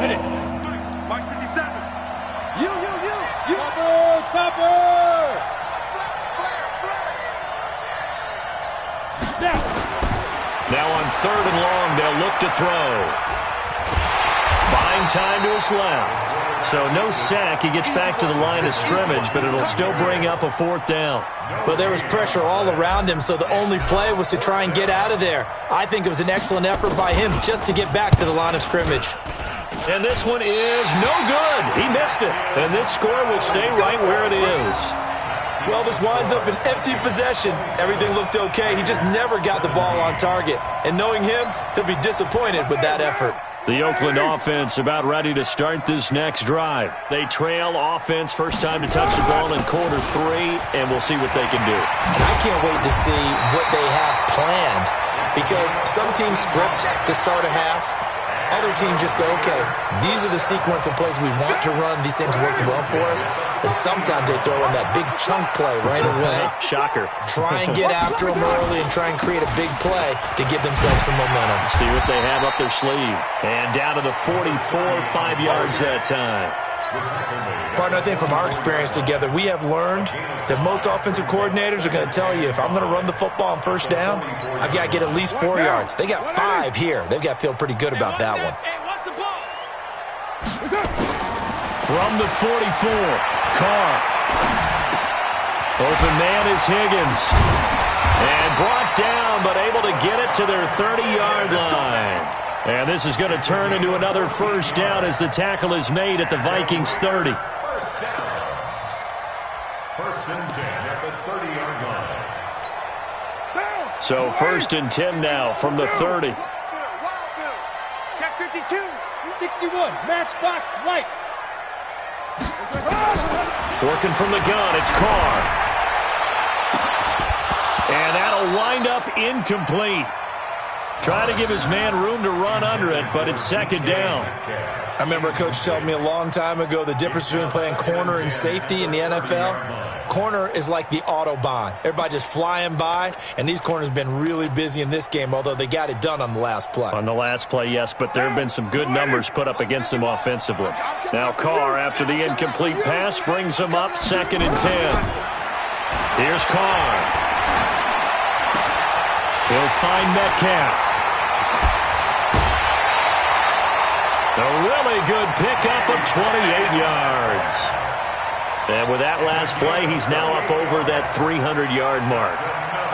Hit it. Mike 57. You. Topper! Now on 3rd and long, they'll look to throw. Buying time to his left. So no sack. He gets back to the line of scrimmage, but it'll still bring up a 4th down. Well, there was pressure all around him, so the only play was to try and get out of there. I think it was an excellent effort by him just to get back to the line of scrimmage. And this one is no good. He missed it. And this score will stay right where it is. Well, this winds up an empty possession. Everything looked okay. He just never got the ball on target. And knowing him, he'll be disappointed with that effort. The Oakland offense about ready to start this next drive. They trail offense, first time to touch the ball in quarter 3, and we'll see what they can do. And I can't wait to see what they have planned, because some teams script to start a half. Other teams just go, okay, these are the sequence of plays we want to run. These things worked well for us. And sometimes they throw in that big chunk play right away. Shocker. Try and get after them early and try and create a big play to give themselves some momentum. See what they have up their sleeve. And down to the 44, 5 yards that time. Partner, I think from our experience together, we have learned that most offensive coordinators are going to tell you, if I'm going to run the football on first down, I've got to get at least 4 yards. They got 5 here. They've got to feel pretty good about that one. From the 44, Carr. Open man is Higgins. And brought down, but able to get it to their 30-yard line. And this is going to turn into another first down as the tackle is made at the Vikings 30. First and 10 at the 30-yard line. So 1st and 10 now from the 30. Check 52. 61. Matchbox lights. Working from the gun, it's Carr. And that'll wind up incomplete. Trying to give his man room to run under it, but it's second down. I remember a coach telling me a long time ago the difference between playing corner and safety in the NFL. Corner is like the Autobahn. Everybody just flying by, and these corners have been really busy in this game, although they got it done on the last play. On the last play, yes, but there have been some good numbers put up against them offensively. Now Carr, after the incomplete pass, brings him up 2nd and 10. Here's Carr. He'll find Metcalf. A really good pickup of 28 yards. And with that last play, he's now up over that 300-yard mark.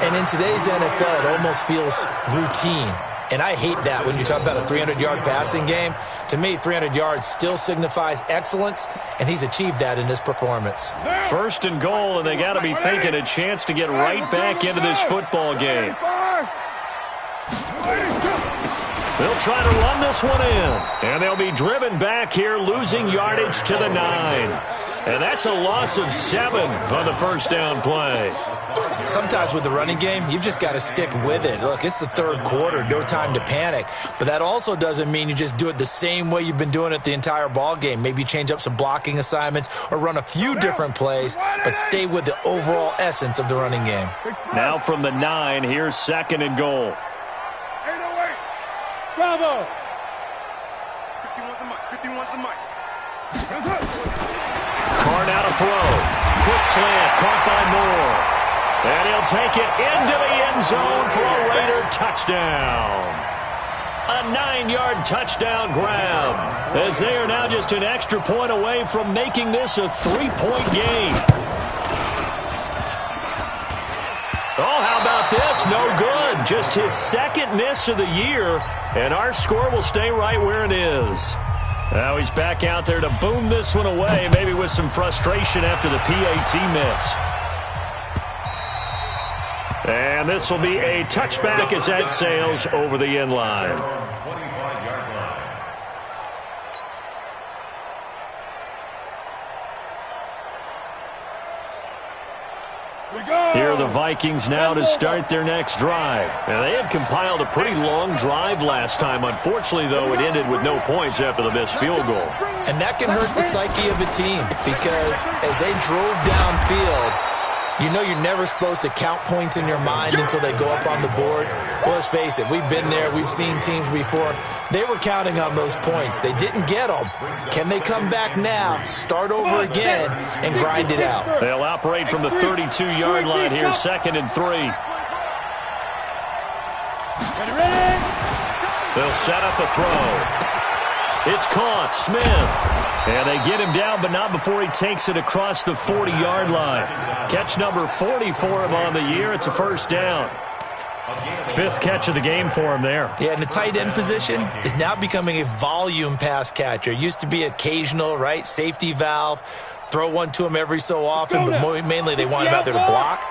And in today's NFL, it almost feels routine. And I hate that when you talk about a 300-yard passing game. To me, 300 yards still signifies excellence, and he's achieved that in this performance. 1st and goal, and they got to be thinking a chance to get right back into this football game. They'll try to run this one in, and they'll be driven back here, losing yardage to the 9. And that's a loss of 7 on the first down play. Sometimes with the running game, you've just got to stick with it. Look, it's the 3rd quarter, no time to panic. But that also doesn't mean you just do it the same way you've been doing it the entire ball game. Maybe change up some blocking assignments or run a few different plays, but stay with the overall essence of the running game. Now from the 9, here's 2nd and goal. Bravo! 51's the mic. 51's the mic. Carr now to throw. Quick slant, caught by Moore. And he'll take it into the end zone for a Raider touchdown. A 9-yard touchdown grab, as they are now just an extra point away from making this a 3-point game. Oh, how about this? No good. Just his 2nd miss of the year, and our score will stay right where it is. Now he's back out there to boom this one away, maybe with some frustration after the PAT miss. And this will be a touchback as that sails over the end line. Here are the Vikings now to start their next drive. Now, they had compiled a pretty long drive last time. Unfortunately, though, it ended with no points after the missed field goal. And that can hurt the psyche of a team because as they drove downfield, you know you're never supposed to count points in your mind until they go up on the board. Well, let's face it, we've been there. We've seen teams before. They were counting on those points. They didn't get them. Can they come back now, start over again, and grind it out? They'll operate from the 32-yard line here, 2nd and 3. They'll set up a throw. It's caught, Smith. And they get him down, but not before he takes it across the 40-yard line. Catch number 40 for him on the year. It's a first down. 5th catch of the game for him there. Yeah, and the tight end position is now becoming a volume pass catcher. It used to be occasional, right? Safety valve. Throw one to him every so often, but mainly they want him out there to block.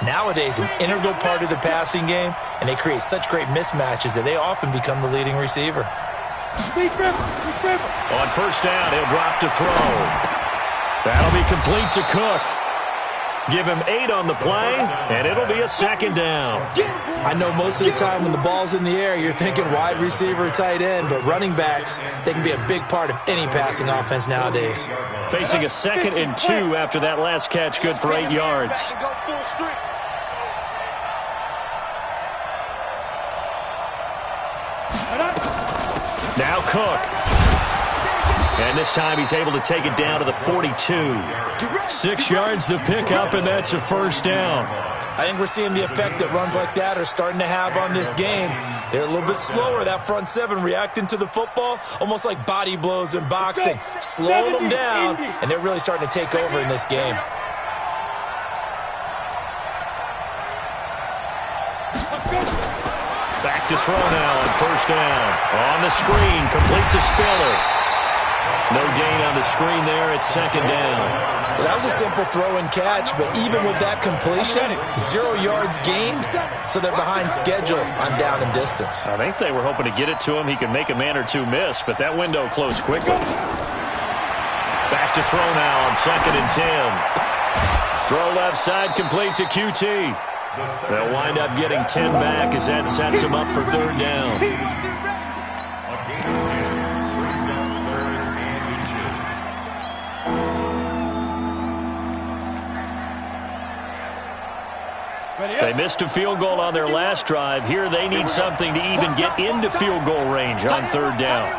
Nowadays, an integral part of the passing game, and they create such great mismatches that they often become the leading receiver. On first down, he'll drop to throw. That'll be complete to Cook. Give him 8 on the play, and it'll be a 2nd down. I know most of the time when the ball's in the air, you're thinking wide receiver, tight end, but running backs, they can be a big part of any passing offense nowadays. Facing a 2nd and 2 after that last catch, good for 8 yards. Now Cook. And this time he's able to take it down to the 42. 6 yards the pickup, and that's a first down. I think we're seeing the effect that runs like that are starting to have on this game. They're a little bit slower, that front 7, reacting to the football, almost like body blows in boxing. Slowing them down, and they're really starting to take over in this game. Back to throw now on first down. On the screen, complete to Spiller. No gain on the screen there. It's 2nd down. Well, that was a simple throw and catch, but even with that completion, 0 yards gained, so they're behind schedule on down and distance. I think they were hoping to get it to him. He could make a man or two miss, but that window closed quickly. Back to throw now on 2nd and 10. Throw left side, complete to QT. They'll wind up getting 10 back as that sets them up for third down. A gain of 10 brings up third and inches. They missed a field goal on their last drive. Here they need something to even get into field goal range on third down.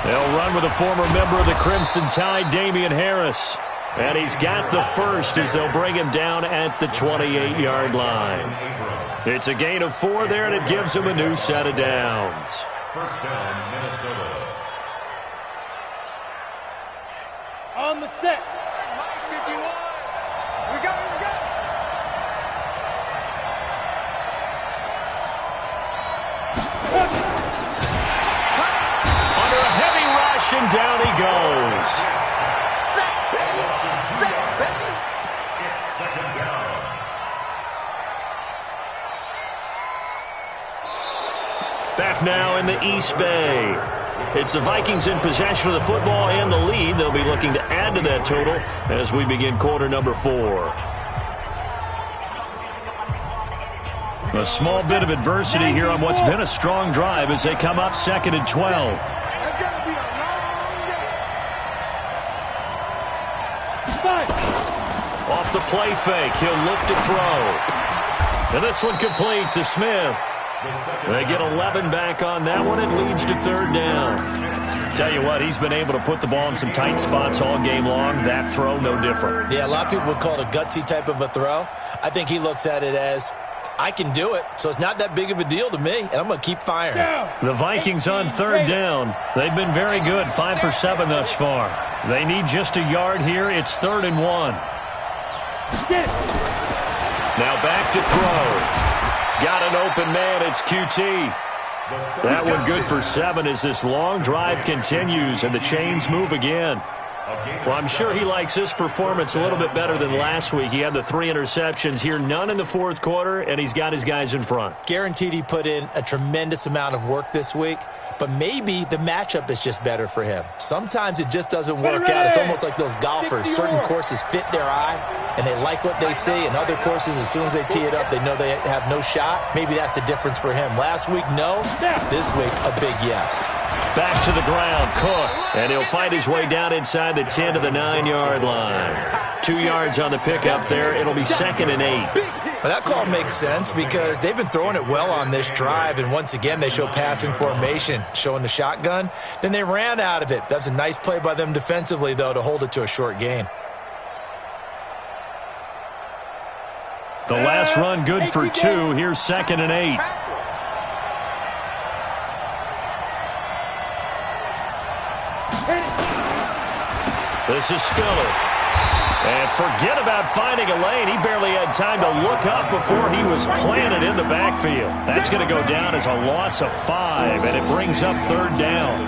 They'll run with a former member of the Crimson Tide, Damian Harris. And he's got the first as they'll bring him down at the 28-yard line. It's a gain of 4 there, and it gives him a new set of downs. First down, Minnesota. On the set. Mike 51. We got it, we got it. Under a heavy rush, and down he goes. Sack, baby. Sack, baby. It's second down. Back now in the East Bay. It's the Vikings in possession of the football and the lead. They'll be looking to add to that total as we begin quarter number 4. A small bit of adversity here on what's been a strong drive as they come up second and 12. That's gotta be a long day. Off the play fake, he'll look to throw. And this one complete to Smith. They get 11 back on that one. It leads to third down. Tell you what, he's been able to put the ball in some tight spots all game long. That throw, no different. Yeah, a lot of people would call it a gutsy type of a throw. I think he looks at it as, I can do it, so it's not that big of a deal to me, and I'm going to keep firing. The Vikings on third down. They've been very good, 5 for 7 thus far. They need just a yard here. It's 3rd and 1. Now back to throw. Got an open man. It's QT. That one good for 7 as this long drive continues and the chains move again. Well, I'm sure he likes this performance a little bit better than last week. He had the 3 interceptions here, none in the fourth quarter, and he's got his guys in front. Guaranteed he put in a tremendous amount of work this week, but maybe the matchup is just better for him. Sometimes it just doesn't work out. It's almost like those golfers. Certain courses fit their eye, and they like what they see, and other courses, as soon as they tee it up, they know they have no shot. Maybe that's the difference for him. Last week, no. This week, a big yes. Back to the ground, Cook, and he'll find his way down inside the 10 to the 9-yard line. 2 yards on the pickup there. It'll be 2nd and 8. Well, that call makes sense because they've been throwing it well on this drive, and once again, they show passing formation, showing the shotgun. Then they ran out of it. That's a nice play by them defensively, though, to hold it to a short gain. The last run good for 2. Here's 2nd and 8. This is Spiller. And forget about finding a lane. He barely had time to look up before he was planted in the backfield. That's going to go down as a loss of 5, and it brings up third down.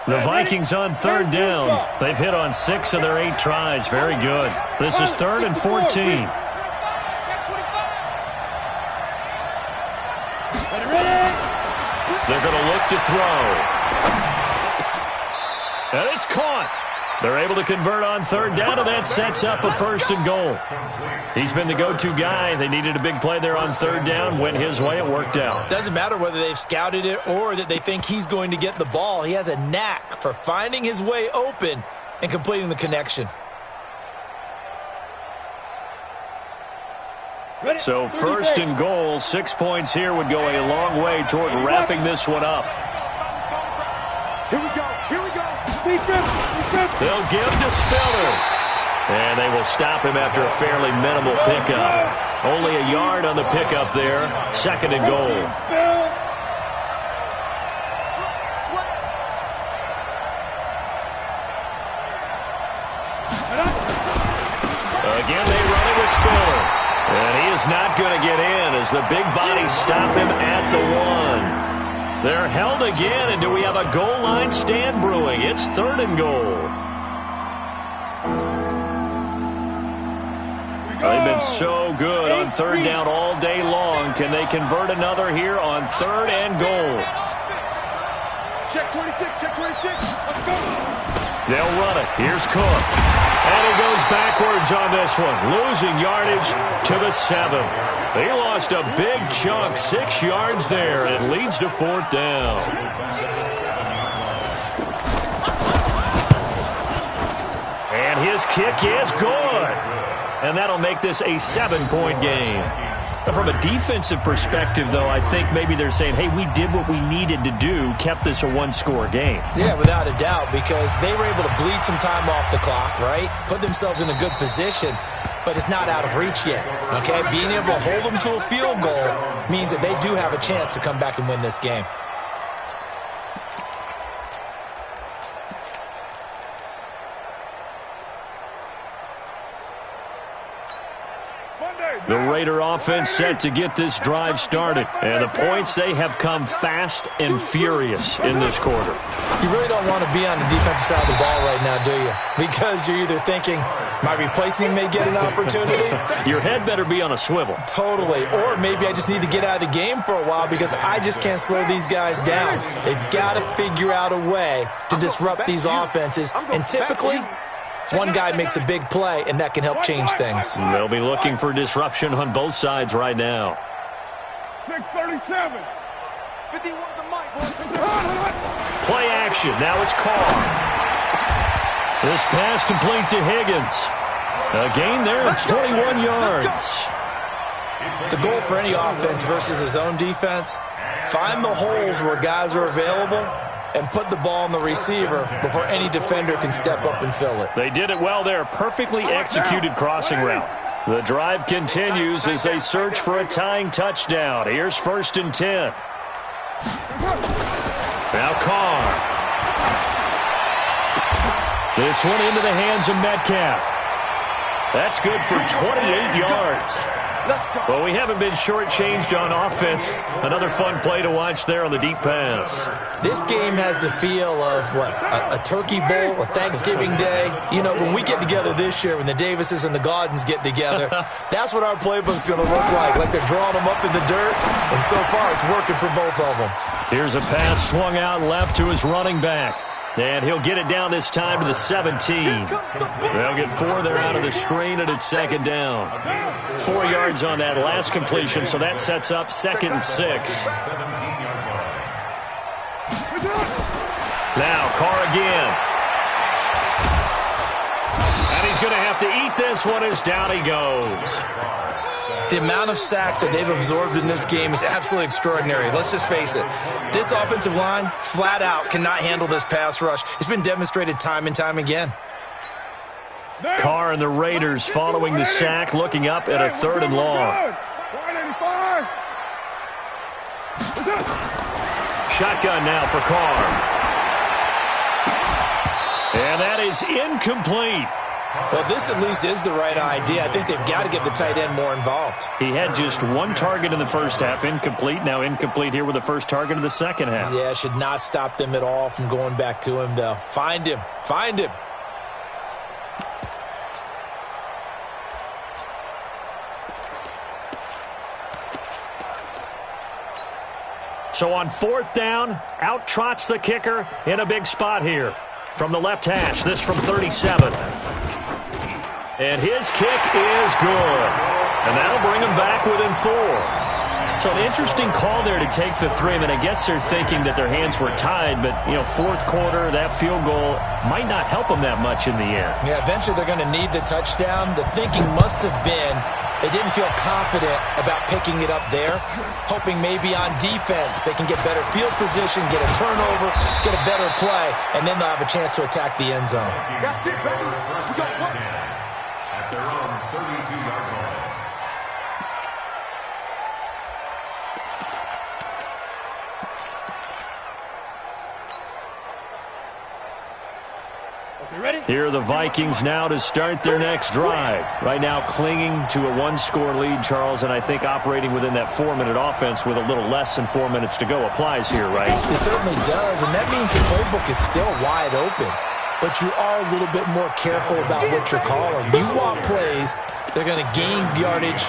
The Vikings on third down. They've hit on 6 of their 8 tries. Very good. This is 3rd and 14. They're going to look to throw. And it's caught. They're able to convert on third down, and that sets up a 1st and goal. He's been the go-to guy. They needed a big play there on third down. Went his way. It worked out. Doesn't matter whether they've scouted it or that they think he's going to get the ball. He has a knack for finding his way open and completing the connection. So 1st and goal, 6 points here would go a long way toward wrapping this one up. Here we go. Here we go. They'll give to Spiller. And they will stop him after a fairly minimal pickup. Only a yard on the pickup there. 2nd and goal. Again, they run it with Spiller. And he is not going to get in as the big bodies stop him at the 1. They're held again, and do we have a goal line stand brewing? It's 3rd and goal. They've been so good on third down all day long. Can they convert another here on 3rd and goal? Check 26, check 26. Let's go. They'll run it. Here's Cook. And he goes backwards on this one, losing yardage to the 7. He lost a big chunk, 6 yards there, and leads to 4th down. And his kick is good. And that'll make this a 7-point game. From a defensive perspective, though, I think maybe they're saying, hey, we did what we needed to do, kept this a 1-score game. Yeah, without a doubt, because they were able to bleed some time off the clock, right? Put themselves in a good position, but it's not out of reach yet, okay? Being able to hold them to a field goal means that they do have a chance to come back and win this game. The Raider offense set to get this drive started. And the points, they have come fast and furious in this quarter. You really don't want to be on the defensive side of the ball right now, do you? Because you're either thinking, my replacement may get an opportunity. Your head better be on a swivel. Totally. Or maybe I just need to get out of the game for a while because I just can't slow these guys down. They've got to figure out a way to disrupt these offenses. And typically, one guy makes a big play, and that can help change things. They'll be looking for disruption on both sides right now. 637. 51 the mic, boys. Play action. Now it's Carr. This pass complete to Higgins. A gain there of 21 yards. The goal for any offense versus his own defense, find the holes where guys are available and put the ball on the receiver before any defender can step up and fill it. They did it well there. Perfectly executed crossing route. The drive continues as they search for a tying touchdown. Here's 1st and 10. Now Carr. This one into the hands of Metcalf. That's good for 28 yards. Well, we haven't been shortchanged on offense. Another fun play to watch there on the deep pass. This game has the feel of, what, a turkey bowl, a Thanksgiving day. You know, when we get together this year, when the Davises and the Gaudens get together, that's what our playbook's going to look like they're drawing them up in the dirt, and so far it's working for both of them. Here's a pass swung out left to his running back. And he'll get it down this time to the 17. They'll get 4 there out of the screen, and it's 2nd down. 4 yards on that last completion, so that sets up 2nd and 6. Now Carr again. And he's going to have to eat this one as down he goes. The amount of sacks that they've absorbed in this game is absolutely extraordinary. Let's just face it. This offensive line, flat out, cannot handle this pass rush. It's been demonstrated time and time again. Carr and the Raiders following the sack, looking up at a 3rd and long. Shotgun now for Carr. And that is incomplete. Well, this at least is the right idea. I think they've got to get the tight end more involved. He had just 1 target in the first half, incomplete. Now incomplete here with the first target of the second half. Yeah, should not stop them at all from going back to him, though. Find him. Find him. So on 4th down, out trots the kicker in a big spot here. From the left hash, this from 37. And his kick is good. And that'll bring him back within 4. So an interesting call there to take the 3. I mean, I guess they're thinking that their hands were tied, but, you know, 4th quarter, that field goal might not help them that much in the end. Yeah, eventually they're going to need the touchdown. The thinking must have been they didn't feel confident about picking it up there, hoping maybe on defense they can get better field position, get a turnover, get a better play, and then they'll have a chance to attack the end zone. That's it, baby. We got one. At their own 32-yard line. Here are the Vikings now to start their next drive. Right now clinging to a 1-score lead, Charles, and I think operating within that 4-minute offense with a little less than 4 minutes to go applies here, right? It certainly does, and that means the playbook is still wide open. But you are a little bit more careful about what you're calling. You want plays They're going to gain yardage,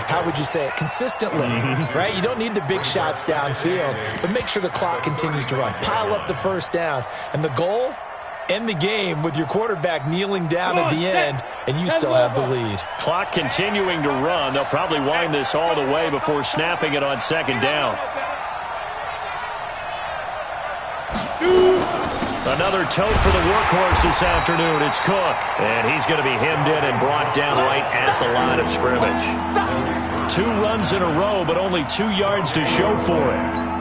how would you say it, consistently, right? You don't need the big shots downfield, but make sure the clock continues to run. Pile up the first downs. And the goal, end the game with your quarterback kneeling down at the end, and you still have the lead. Clock continuing to run. They'll probably wind this all the way before snapping it on second down. Another tote for the workhorse this afternoon. It's Cook. And he's going to be hemmed in and brought down right at the line of scrimmage. 2 runs in a row, but only 2 yards to show for it.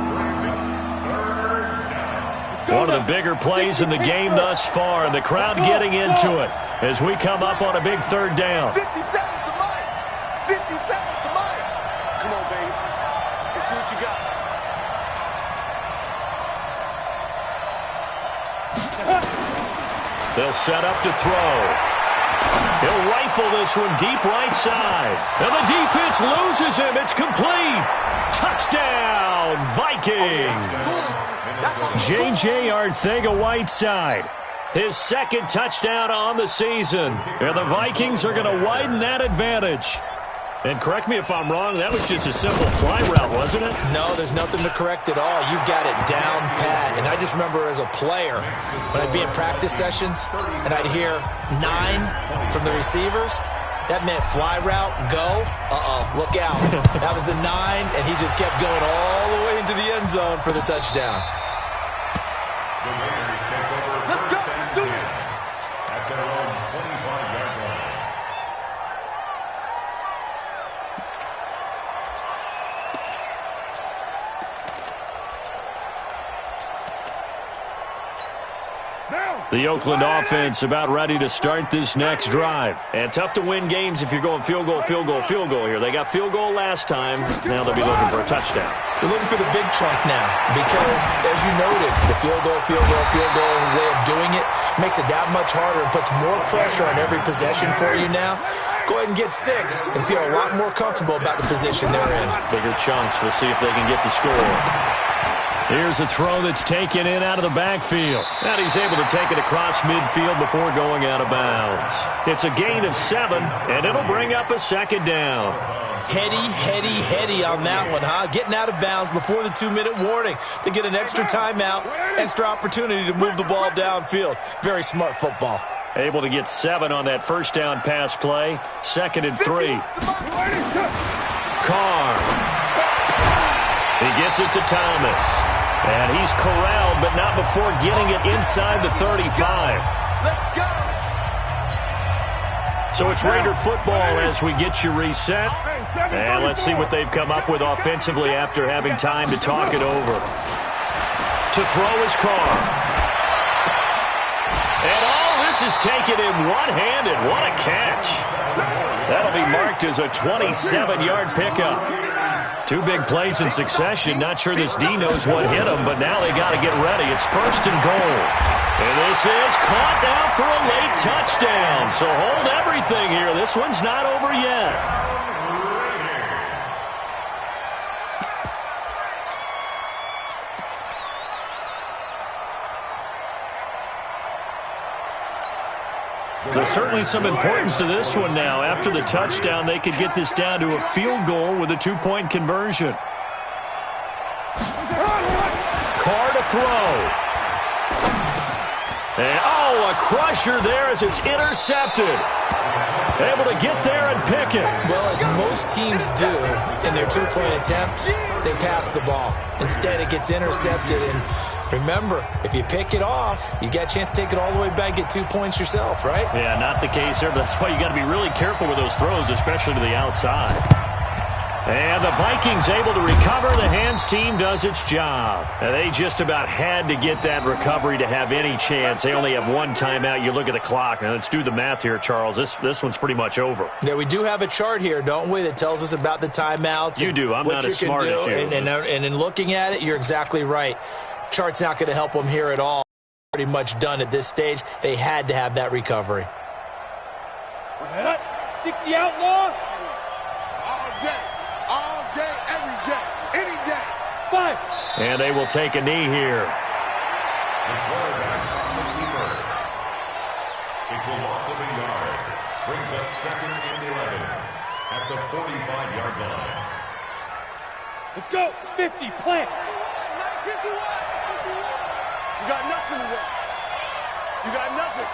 One of the bigger plays in the game thus far, and the crowd getting into it as we come up on a big third down. 50 seconds to mine. 50 seconds to mine. Come on, baby. Let's see what you got. They'll set up to throw. He'll rifle this one deep right side. And the defense loses him. It's complete. Touchdown, Vikings. J.J. Arcega-Whiteside, his second touchdown on the season. And the Vikings are going to widen that advantage. And correct me if I'm wrong, that was just a simple fly route, wasn't it? No, there's nothing to correct at all. You've got it down pat. And I just remember as a player, when I'd be in practice sessions and I'd hear 9 from the receivers, that meant fly route, go, look out. That was the 9, and he just kept going all the way into the end zone for the touchdown. The Raiders take over first and 10 at their own 25-yard line. The Oakland offense about ready to start this next drive. And tough to win games if you're going field goal, field goal, field goal here. They got field goal last time. Now they'll be looking for a touchdown. They're looking for the big chunk now because, as you noted, the field goal way of doing it makes it that much harder and puts more pressure on every possession for you now. Go ahead and get 6 and feel a lot more comfortable about the position they're in. Bigger chunks. We'll see if they can get the score. Here's a throw that's taken in out of the backfield. And he's able to take it across midfield before going out of bounds. It's a gain of 7, and it'll bring up a second down. Heady on that one, huh? Getting out of bounds before the 2-minute warning. They get an extra timeout, extra opportunity to move the ball downfield. Very smart football. Able to get 7 on that first down pass play. 2nd and 3. Carr. He gets it to Thomas. And he's corralled, but not before getting it inside the 35. Let's go. So it's Raider football as we get you reset. And let's see what they've come up with offensively after having time to talk it over. To throw is Carr. And all this is taken in one-handed. What a catch. That'll be marked as a 27-yard pickup. 2 big plays in succession. Not sure this D knows what hit him, but now they got to get ready. It's 1st and goal. And this is caught now for a late touchdown. So hold everything here. This one's not over yet. There's certainly some importance to this one now. After the touchdown, they could get this down to a field goal with a 2-point conversion. Carr to throw. And, a crusher there as it's intercepted. Able to get there and pick it. Well, as most teams do in their 2-point attempt, they pass the ball. Instead, it gets intercepted. And remember, if you pick it off, you got a chance to take it all the way back, get 2 points yourself, right? Yeah, not the case here, but that's why you got to be really careful with those throws, especially to the outside. And the Vikings able to recover. The hands team does its job. And they just about had to get that recovery to have any chance. They only have 1 timeout. You look at the clock. Now, let's do the math here, Charles. This one's pretty much over. Yeah, we do have a chart here, don't we, that tells us about the timeouts. You do. I'm not as smart as you. And in looking at it, you're exactly right. Chart's not going to help them here at all. Pretty much done at this stage. They had to have that recovery. 60 outlaw. All day, every day, any day. 5. And they will take a knee here. The quarterback on the keeper. It's a loss of a yard. Brings up 2nd and 11 at the 45-yard line. Let's go. 50, plant. 51. You got nothing today. You got nothing.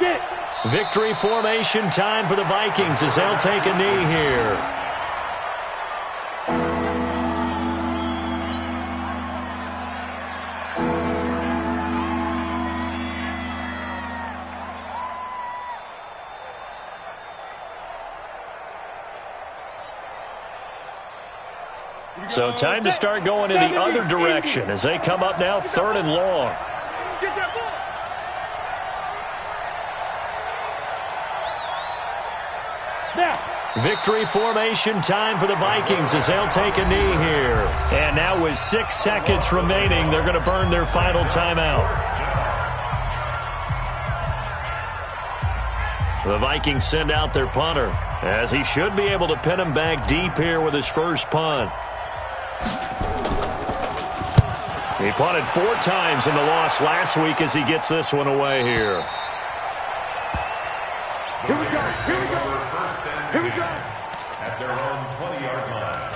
Get. Victory formation time for the Vikings as they'll take a knee here. So time to start going in the other direction as they come up now 3rd and long. Get that ball. Now. Victory formation time for the Vikings as they'll take a knee here. And now with 6 seconds remaining, they're going to burn their final timeout. The Vikings send out their punter as he should be able to pin him back deep here with his first punt. He punted 4 times in the loss last week as he gets this one away here. Here we go. Here we go. Here we go. At their own 20-yard line.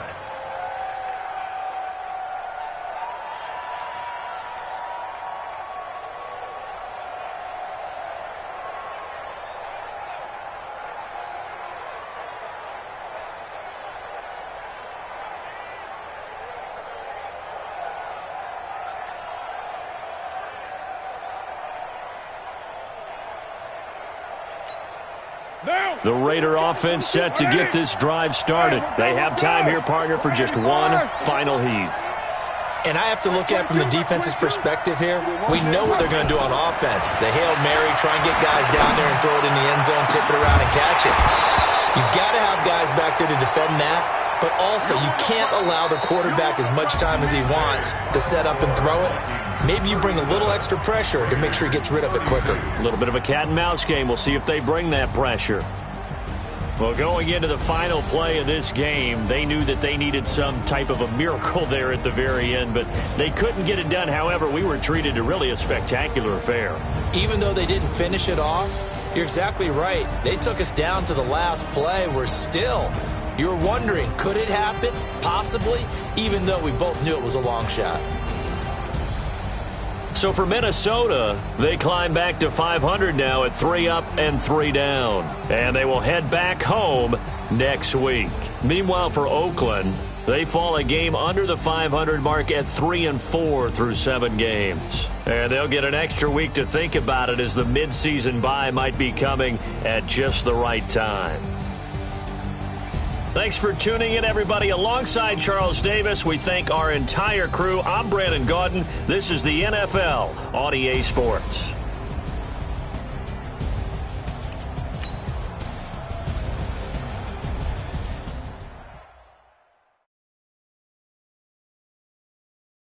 The Raider offense set to get this drive started. They have time here, partner, for just one final heave. And I have to look at it from the defense's perspective here. We know what they're going to do on offense. The Hail Mary, try and get guys down there and throw it in the end zone, tip it around and catch it. You've got to have guys back there to defend that, but also you can't allow the quarterback as much time as he wants to set up and throw it. Maybe you bring a little extra pressure to make sure he gets rid of it quicker. A little bit of a cat and mouse game. We'll see if they bring that pressure. Well, going into the final play of this game, they knew that they needed some type of a miracle there at the very end, but they couldn't get it done. However, we were treated to really a spectacular affair. Even though they didn't finish it off, you're exactly right. They took us down to the last play. We're still, you were wondering, could it happen? Possibly, even though we both knew it was a long shot. So for Minnesota, they climb back to 500 now at 3 up and 3 down. And they will head back home next week. Meanwhile, for Oakland, they fall a game under the 500 mark at 3-4 through 7 games. And they'll get an extra week to think about it as the midseason bye might be coming at just the right time. Thanks for tuning in, everybody. Alongside Charles Davis, we thank our entire crew. I'm Brandon Gaudin. This is the NFL on EA Sports.